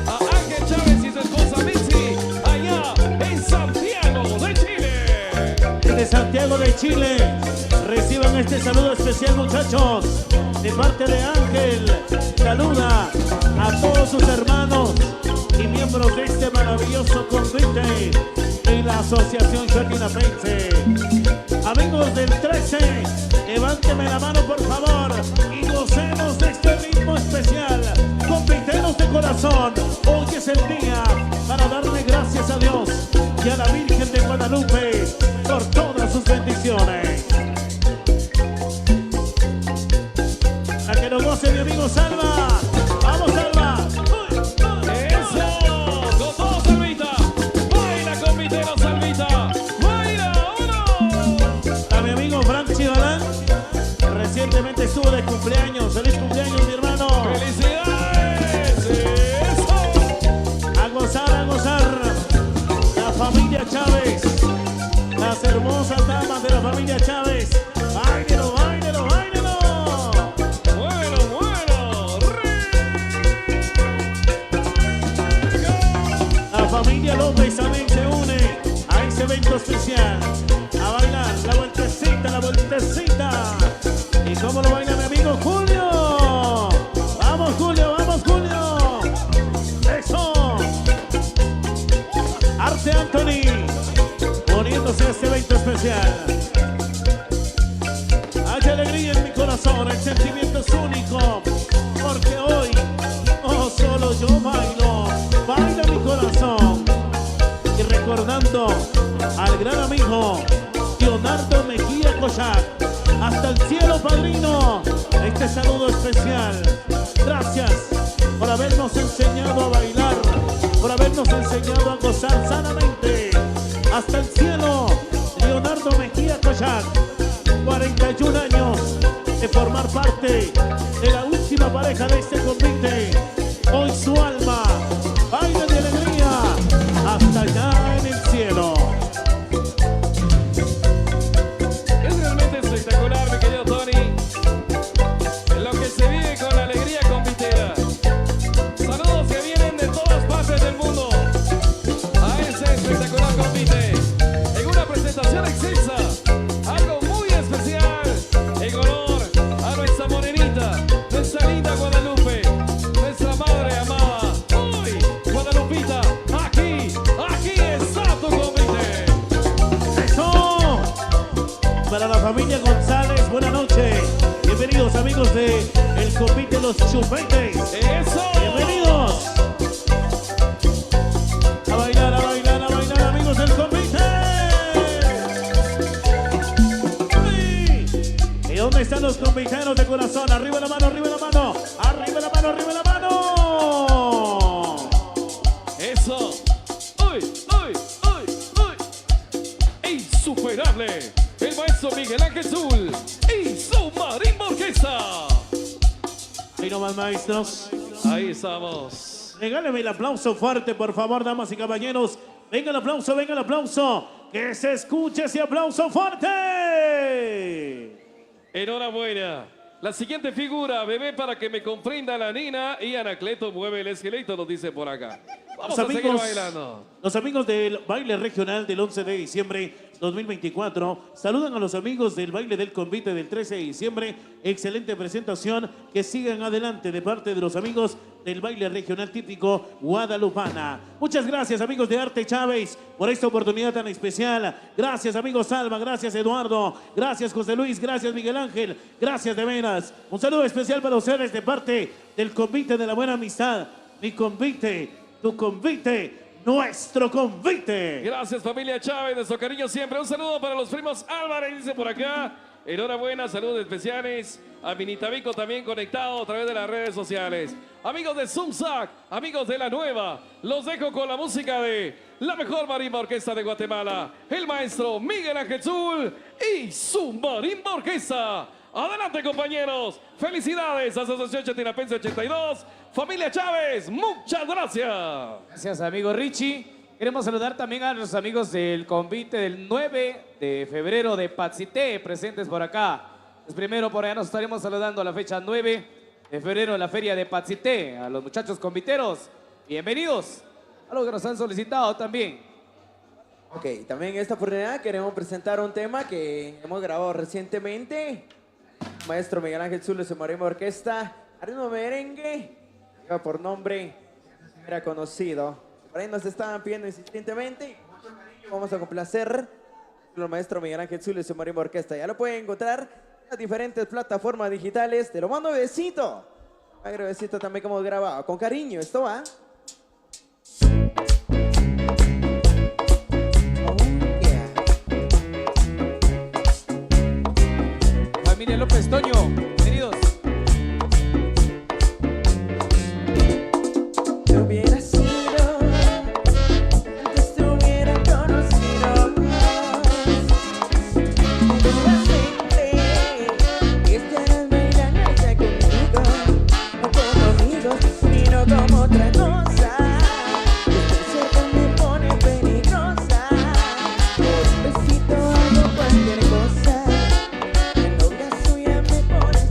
a Ángel Chávez y su esposa Mitzi, allá en Santiago de Chile. De Santiago de Chile, reciban este saludo especial, muchachos, de parte de Ángel. Saluda a todos sus hermanos y miembros de este maravilloso convite de la Asociación Chatinapense. Amigos del 13, levánteme la mano por favor y gocemos de este ritmo especial. Conviteros de corazón, hoy es el día para darle gracias a Dios y a la Virgen de Guadalupe por todas sus bendiciones. A que nos goce mi amigo Salva. ¡Vamos, Salva! ¡Uy, uy! ¡Eso! ¡Con todo, Salvita! ¡Baila, convitero, Salvita! ¡Baila, uno! A mi amigo Frank Chivalán, recientemente estuvo de cumpleaños. ¡Feliz cumpleaños, mi hermano! ¡Felicidades! ¡Eso! A gozar, a gozar. La familia Chávez, las hermosas damas de la familia Chávez. ¡Báilelo, báilelo, báilelo! ¡Muévelo, muévelo! La familia López también se une a ese evento especial. A bailar la vueltecita, la vueltecita. ¿Y cómo lo baila mi amigo Julio? ¡Vamos, Julio, vamos, Julio! ¡Eso! Arte Anthony, uniéndose a este evento especial. Hay alegría en mi corazón, el sentimiento es único, porque hoy no solo yo bailo, baila mi corazón. Y recordando al gran amigo Leonardo Mejía Cochac, hasta el cielo, padrino, este saludo especial. Gracias por habernos enseñado a bailar, por habernos enseñado a gozar sanamente. Hasta el cielo, Leonardo Mejía Cochac, 41 años de formar parte de la última pareja de este convite. Hoy su alma baila de alegría hasta allá en el cielo. Es realmente espectacular, mi querido Tony. Lo que se vive con la alegría convitera. Saludos que vienen de todas partes del mundo a ese espectacular convite. En una presentación excelsa, algo muy especial en honor a nuestra morenita, nuestra linda Guadalupe, nuestra madre amada. Uy, Guadalupita, aquí está tu convite. ¡Eso! Para la familia González, buena noche. Bienvenidos, amigos de el convite Los Chupetes. ¡Eso! Bienvenidos. A bailar, a bailar, a bailar, amigos del convite. ¡Uy! ¿Y dónde están los conviteros de corazón? Arriba la mano, arriba la mano. Arriba la mano, arriba la mano. insuperable, el maestro Miguel Ángel Zul y su marimba orquesta. Ahí nomás, maestros. Ahí estamos. Regáleme el aplauso fuerte, por favor, damas y caballeros. Venga el aplauso, venga el aplauso. Que se escuche ese aplauso fuerte. Enhorabuena. La siguiente figura, bebé, para que me comprenda la Nina y Anacleto mueve el esqueleto, nos dice por acá. Vamos a seguir bailando. Los amigos del baile regional del 11 de diciembre 2024 saludan a los amigos del baile del convite del 13 de diciembre. Excelente presentación, que sigan adelante de parte de los amigos del baile regional típico guadalupana. Muchas gracias, amigos de Arte Chávez, por esta oportunidad tan especial. Gracias, amigos Salva, gracias Eduardo, gracias José Luis, gracias Miguel Ángel, gracias de veras. Un saludo especial para ustedes de parte del convite de la buena amistad. Mi convite, tu convite, nuestro convite. Gracias, familia Chávez, de su cariño siempre. Un saludo para los primos Álvarez, dice por acá. Enhorabuena, saludos especiales a Minitavico también conectado a través de las redes sociales. Amigos de Zumzac, amigos de La Nueva, los dejo con la música de la mejor marimba orquesta de Guatemala, el maestro Miguel Ángel Zul y su marimba orquesta. Adelante, compañeros. Felicidades, Asociación Chetinapense 82. Familia Chávez, muchas gracias. Gracias, amigo Richie. Queremos saludar también a los amigos del convite del 9 de febrero de Patsité, presentes por acá. Pues primero por allá nos estaremos saludando a la fecha 9 de febrero en la feria de Patsité. A los muchachos conviteros, bienvenidos. A los que nos han solicitado también. Ok, también en esta oportunidad queremos presentar un tema que hemos grabado recientemente. Maestro Miguel Ángel Zul y su marimba orquesta, ritmo merengue, lleva por nombre, era conocido. Por ahí nos estaban pidiendo insistentemente y con mucho cariño vamos a complacer al maestro Miguel Ángel Zul y su marimba orquesta. Ya lo pueden encontrar en las diferentes plataformas digitales. Te lo mando besito. Besito también que hemos grabado. Con cariño, esto va. Familia López Toño, bienvenidos. Te hubiera sido, antes te hubiera conocido. Que estarás bailando allá conmigo, no como amigos, sino como otra cosa. Esta cerca me pone peligrosa. Por un besito hago cualquier cosa. La novia suya me pone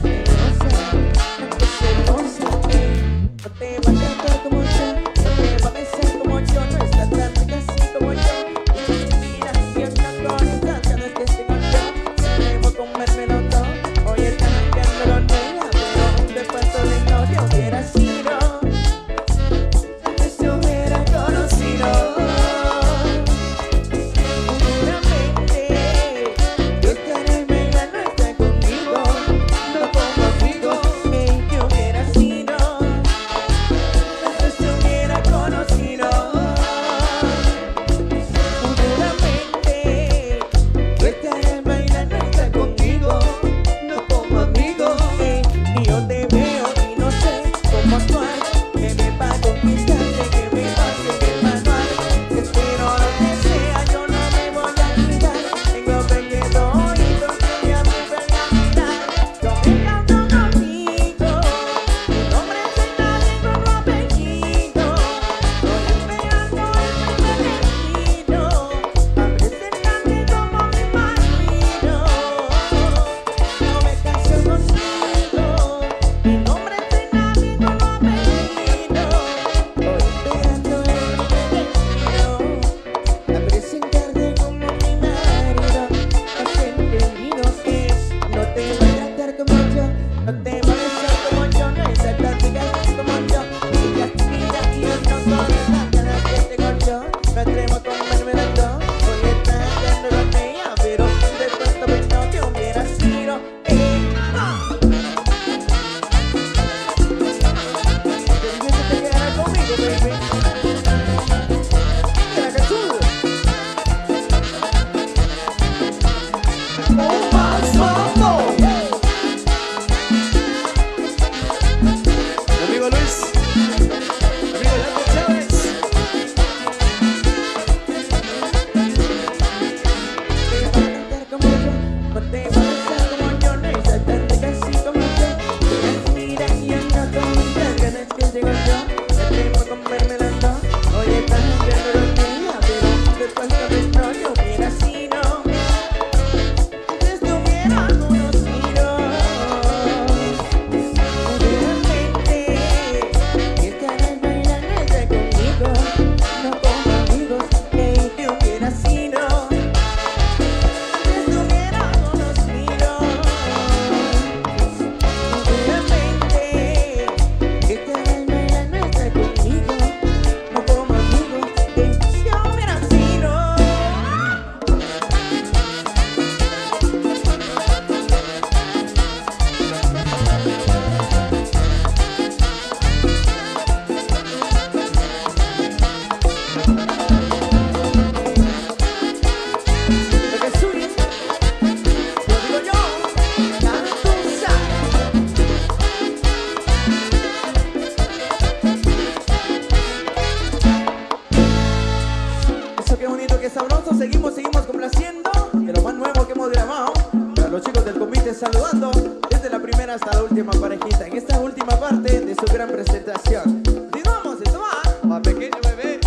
los chicos del comité saludando desde la primera hasta la última parejita en esta última parte de su gran presentación. Continuamos, esto va. Más pequeño bebé.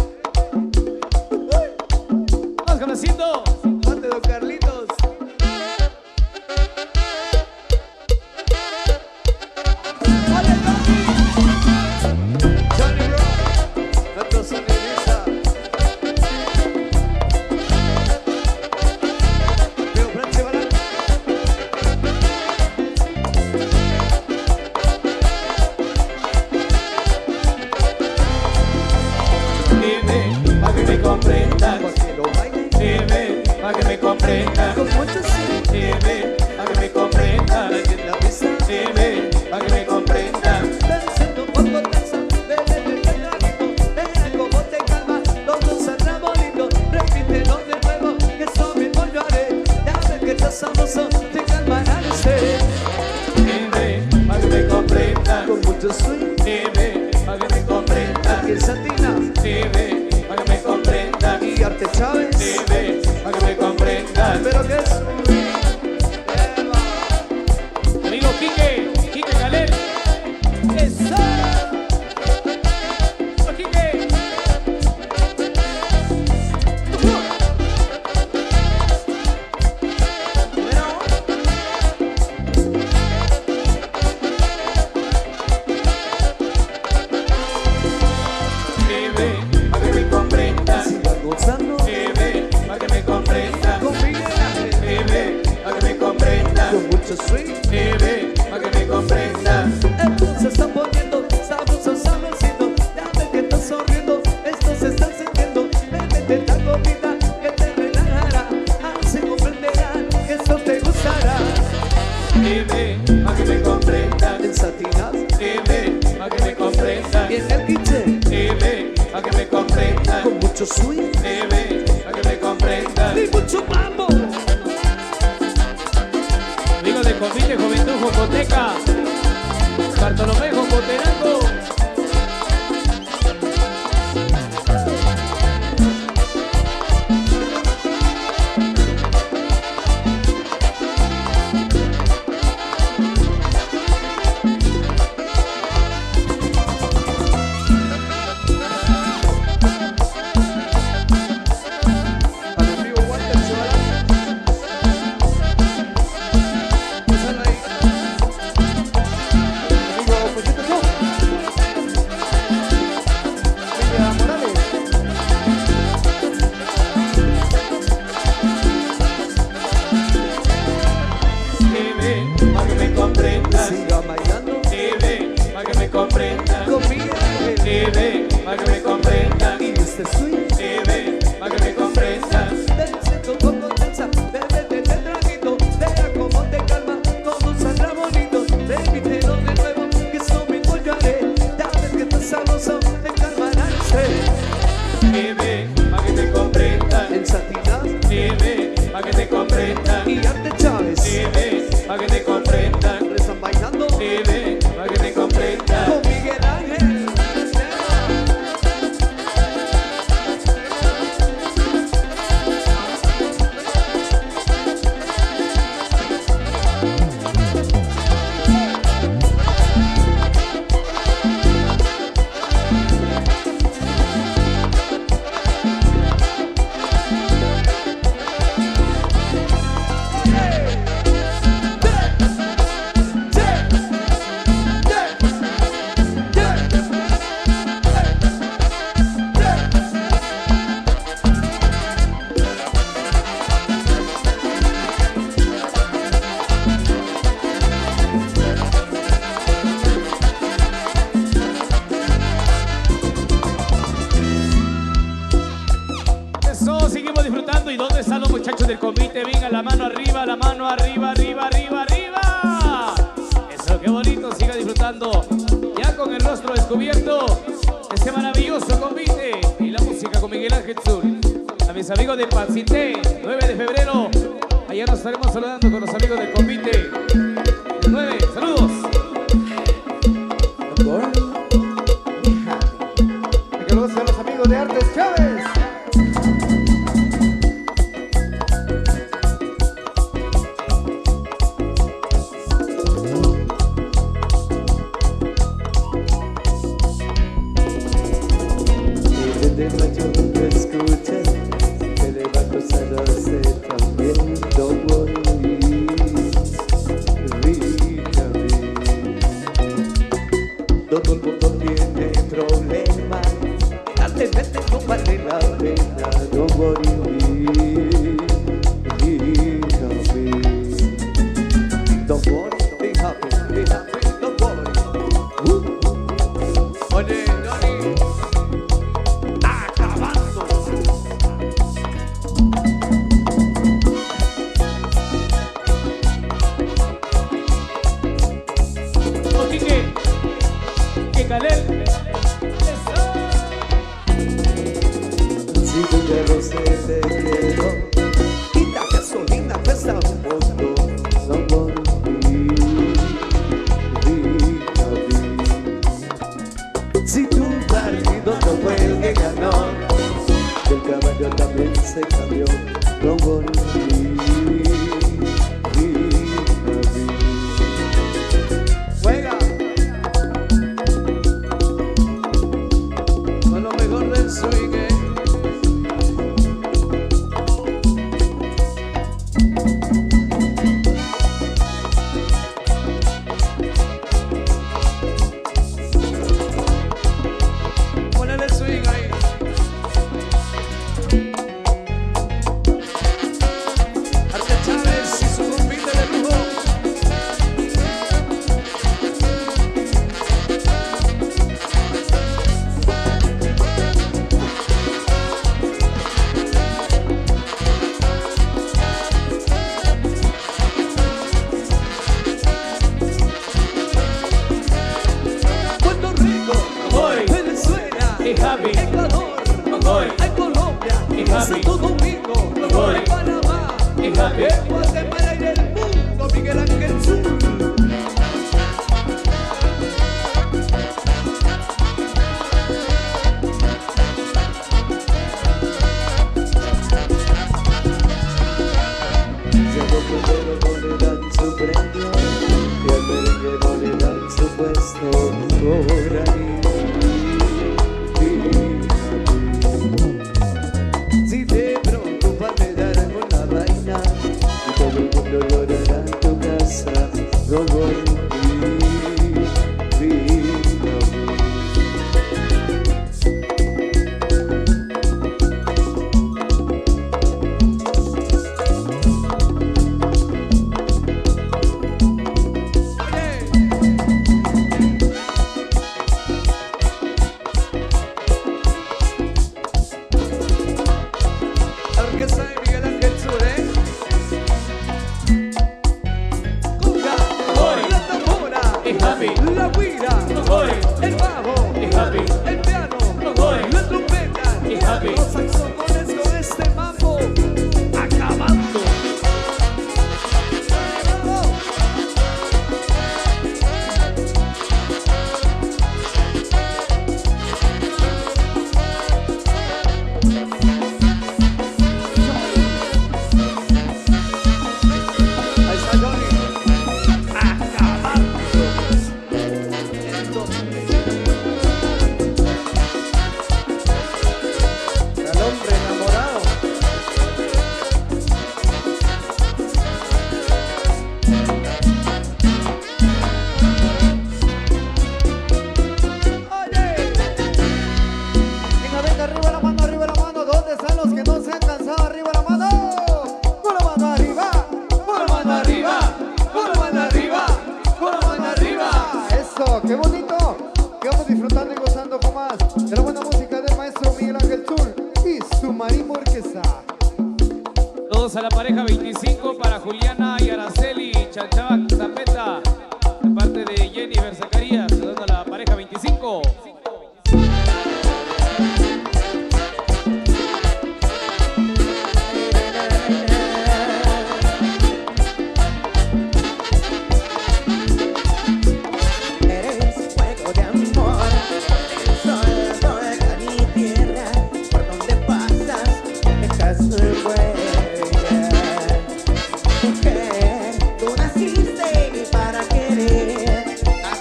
Vamos conociendo. Parte don Carlitos. Johnny Bro. Nuestro sonidista. Leo Francia Balán. Dime, para que me comprendan. Porque lo baile Dime, para que me comprendan. con mucho swing. Dime, para que me comprendan. En la pista. Dime, para que me comprendan. Danzando un poco danza, bebé, bebé, bonito. Verá cómo te calma, todo saldrá bonito. Repítelo de nuevo, que eso mismo yo haré. Ya ves que estás sabroso, te calmará el ser. Dime, para que me comprendan. Con mucho swing, Dime, para que me comprendan. y el Santina, Dime, para que me comprendan. y Arte Chávez. Dime, para que me comprendan. Pero que es Amigo Quique Galén. ¡Eso! Quique. Dime, para que me comprendan. sigan gozando Dime, para que me comprendan. con Miguel Ángel. Dime, para que me comprendan. Con mucho swing, Dime, para que me comprendan. el mundo se está poniendo sabroso, sabrosito. Ya ves que estás sonriendo, esto se está sintiendo. Bébete la comida que te relajará. Así comprenderán que esto te gustará. Dime, para que me comprendan. En Satinas Dime, para que me comprendan. y en el kitchen, Dime, para que me comprendan. con mucho swing Dime, para que me comprendan. y mucho mambo. Amigos de Comité Juventud Jocoteca, Bartolomé Jocoterango. Para mi amigo Walter Chavalán. Úsalo ahí. Amigo Pochito Show. Lidia Morales. Dime, para que me comprendan. Siga bailando Dime, para que me comprendan. con Miguel Ángel. Dime, para que me comprendan. Y este swing, Dime, para que me comprendan. danzando con confianza. Bébete de traguito, verá cómo te calma. Todo saldrá bonito. Repítelo de nuevo, que eso mismo yo haré. Ya ves que estás sabroso, te calmará el ser. Dime, para que me comprendan. En Satinas Dime, para que me comprendan. y Arte Chávez. Dime, para que me comprendan. Están bailando Dime, para que me comprendan. con Miguel Ángel. Eso, seguimos disfrutando. ¿Y dónde están los muchachos del comité? Venga, la mano arriba, arriba, arriba, arriba. Eso, qué bonito, siga disfrutando. Ya con el rostro descubierto, este maravilloso comité. Y la música con Miguel Ángel Sur. A mis amigos de Pacité, 9 de febrero. Allá nos estaremos saludando con los amigos del comité. 9, saludos. Que lo hacen los amigos de Artes Chávez. foto son por ti, si tu partido no fue el que ganó, el caballo también se cambió, no por ti. Juega con lo mejor del swing. Ponele swing ahí. Arte Chávez y su compite de lujo. Puerto Rico, Venezuela, Ecuador, hay Colombia, Santo Domingo, hay Panamá, en Guatemala y el mundo, Miguel Ángel Sur. Si al bombero no le dan su premio y al merengue no le dan su puesto por ahí. Si te preocupas me darán una vaina y todo el mundo llorará en tu casa. No voy Orquesta de Miguel Ángel Sur, Cuca, la tambora, la guira, el bajo, el piano, la trompeta, los saxofones con este mambo, acabando. Ahí está Johnny, acabando. El hombre enamorado. Oye, venga, arriba la mano, ¿dónde están los que no se han cansado? Arriba la mano, con la mano arriba, con la mano arriba, con la mano arriba, con la mano arriba. Eso, qué bonito, que vamos disfrutando y gozando con más de la buena música del maestro Miguel Ángel Sur y su marimba orquesta. Todos a la pareja 25 para Juliana y Araceli Chachaba Zapeta, de parte de Jennifer Zacarías, saludando a la pareja 25. Eres fuego de amor, el sol toca mi tierra, por donde pasas dejas huella. Mujer, tú naciste para querer,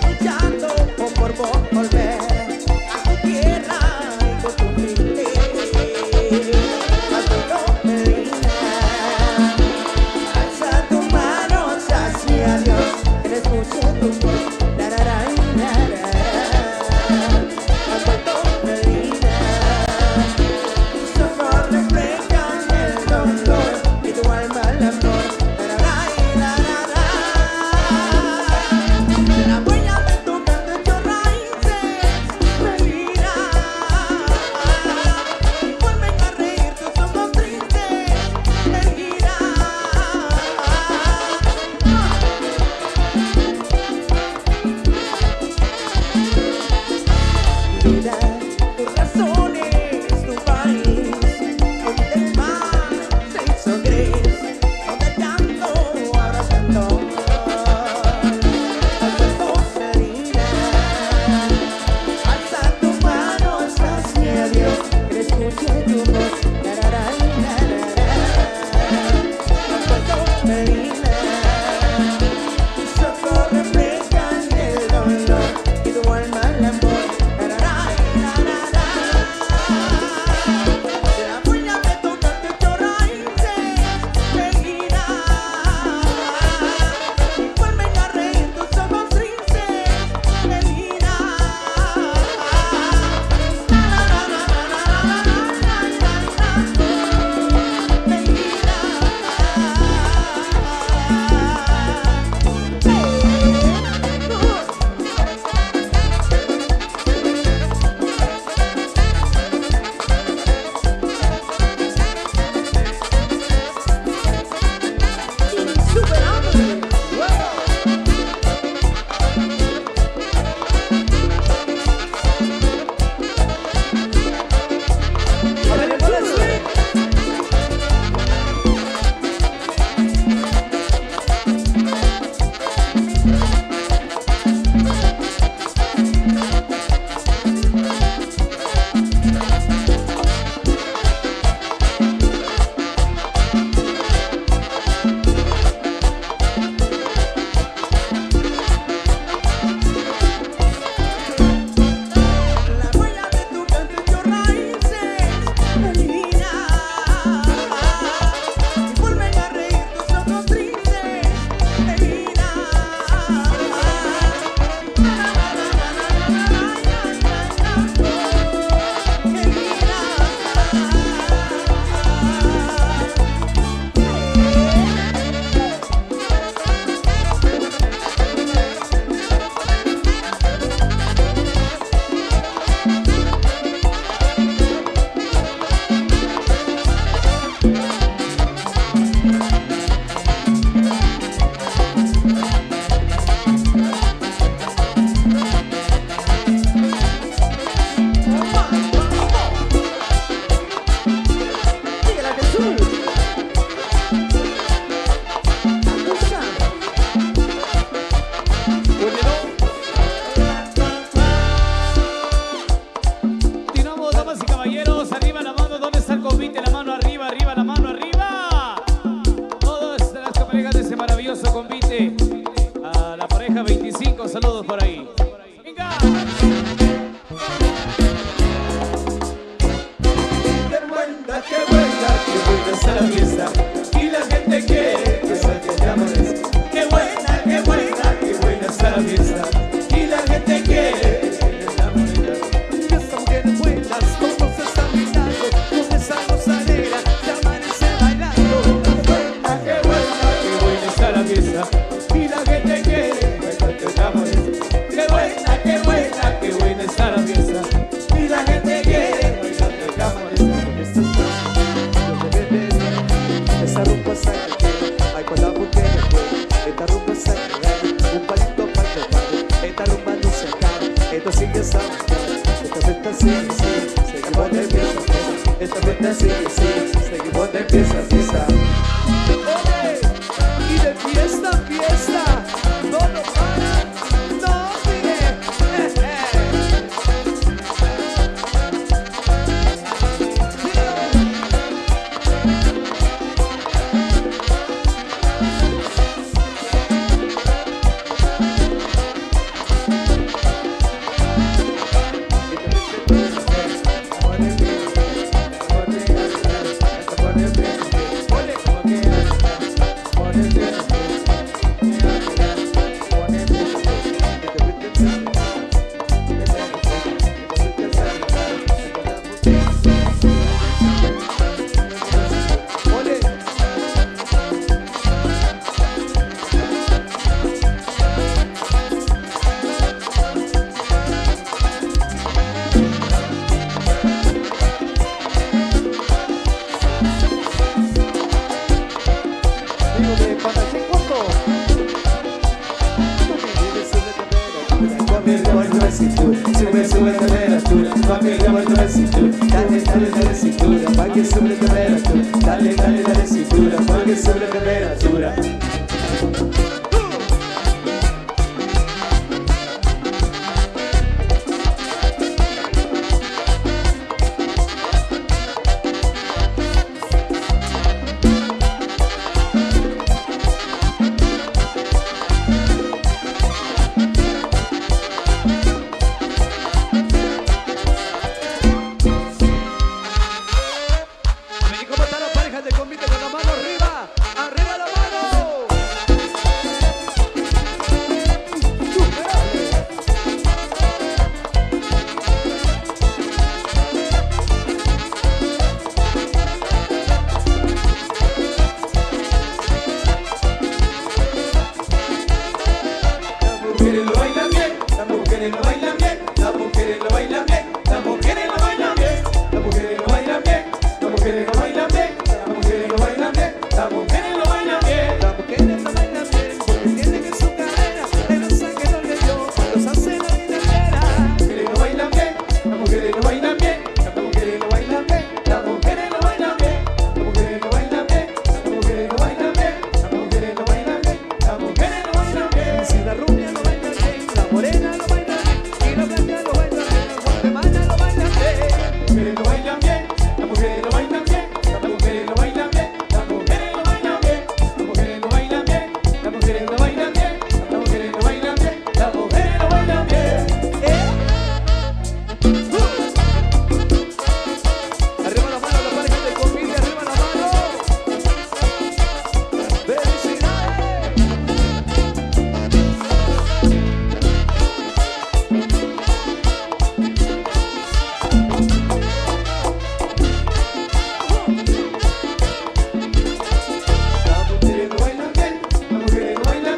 luchando por volver a tu tierra y con tu humilde. Arturo Medina, alza tus manos hacia Dios, él escucha tu voz. nuestro convite a la pareja 25. Saludos por ahí. ¡Venga! Qué buena está la fiesta y la gente quiere que salga de amores. Qué buena está la fiesta y la gente quiere que salga de amores. Estas mujeres buenas, todos están mirando, con esa gozadera, se amanece bailando. Qué buena está la fiesta y la gente quiere que salga de amores. Qué buena está la fiesta y la gente quiere que salga de amores. Esta rumba está caliente, ay con la mujer fue. Esta rumba está caliente, un palito para tomar. Esta rumba no se acaba, esto sigue estando. Esta fiesta sigue, seguimos de fiesta. Esta fiesta sigue, seguimos de fiesta. Oye, y de fiesta a fiesta, no lo para, no mire. Sube temperatura, pa' que le muerto la cintura. Dale cintura, pa' que sube temperatura. Dale cintura, pa' que sube temperatura. ¿Cómo están las parejas de convite con la mano arriba? ¡Arriba la mano! Las mujeres lo bailan bien, las mujeres lo bailan bien, las mujeres lo bailan bien, las mujeres lo bailan bien, las mujeres lo bailan bien, las mujeres lo bailan bien, las mujeres lo bailan bien, las mujeres lo bailan bien. Las mujeres lo bailan bien porque tienen en su cadera el mensaje no le dio, los hace la vida entera. Las mujeres lo bailan bien, las mujeres lo bailan bien, las mujeres lo bailan bien, las mujeres lo bailan bien, las mujeres lo bailan bien, las mujeres lo bailan bien, las mujeres lo bailan bien, las mujeres lo bailan bien. Si la rubia lo baila bien, la morena lo baila bien, y la blanca lo baila bien, la guatemala lo baila bien. Las mujeres lo bailan bien, las mujeres lo bailan bien, las mujeres lo bailan bien, las mujeres lo bailan bien, las mujeres lo bailan bien, las mujeres lo bailan bien, las mujeres lo bailan bien, las mujeres lo bailan bien. Arriba la mano, la pareja de convite, arriba la mano. ¡Felicidades! Las mujeres lo bailan bien, las mujeres lo bailan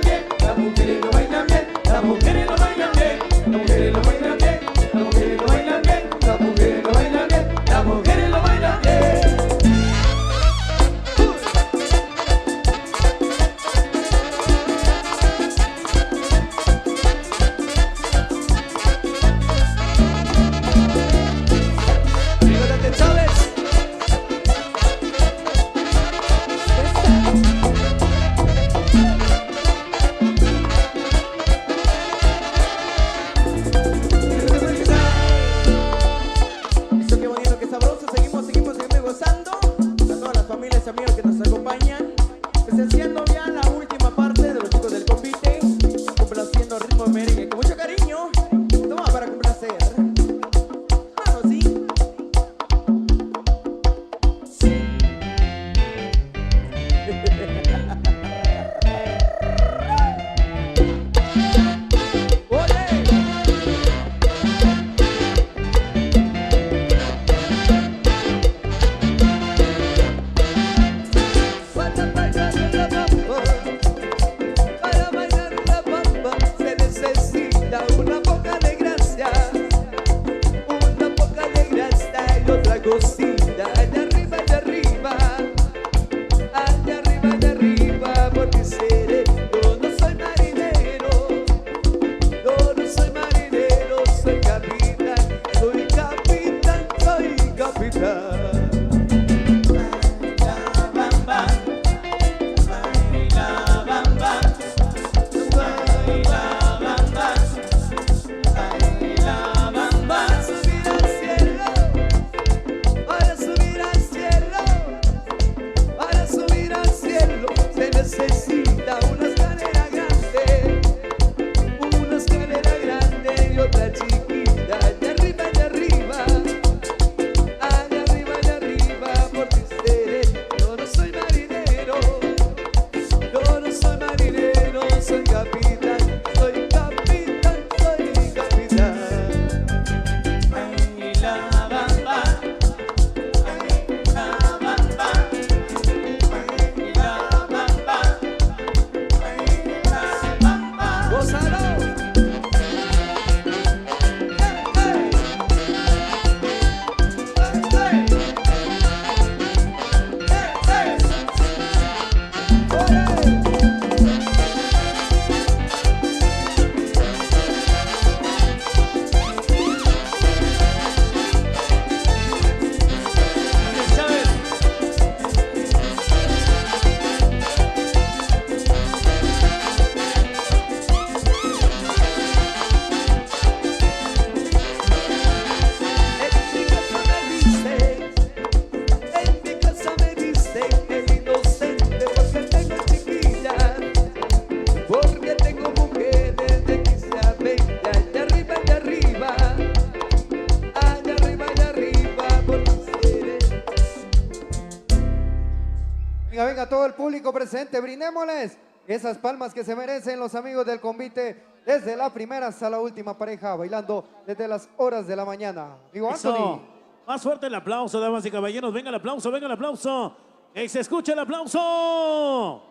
público presente, brindémosles esas palmas que se merecen los amigos del convite desde la primera hasta la última pareja, bailando desde las horas de la mañana. Amigo Eso. Anthony. Más fuerte el aplauso, damas y caballeros. Venga el aplauso, venga el aplauso. Que se escuche el aplauso.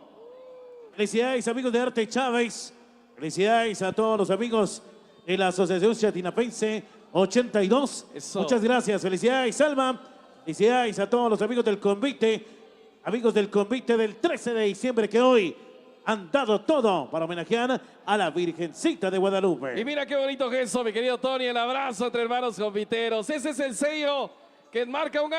Felicidades, amigos de Arte Chávez. Felicidades a todos los amigos de la Asociación Chatinapense 82. Eso. Muchas gracias. Felicidades, Alma. Felicidades a todos los amigos del convite. Amigos del convite del 13 de diciembre que hoy han dado todo para homenajear a la Virgencita de Guadalupe. Y mira qué bonito gesto, mi querido Tony, el abrazo entre hermanos conviteros. Ese es el sello que marca un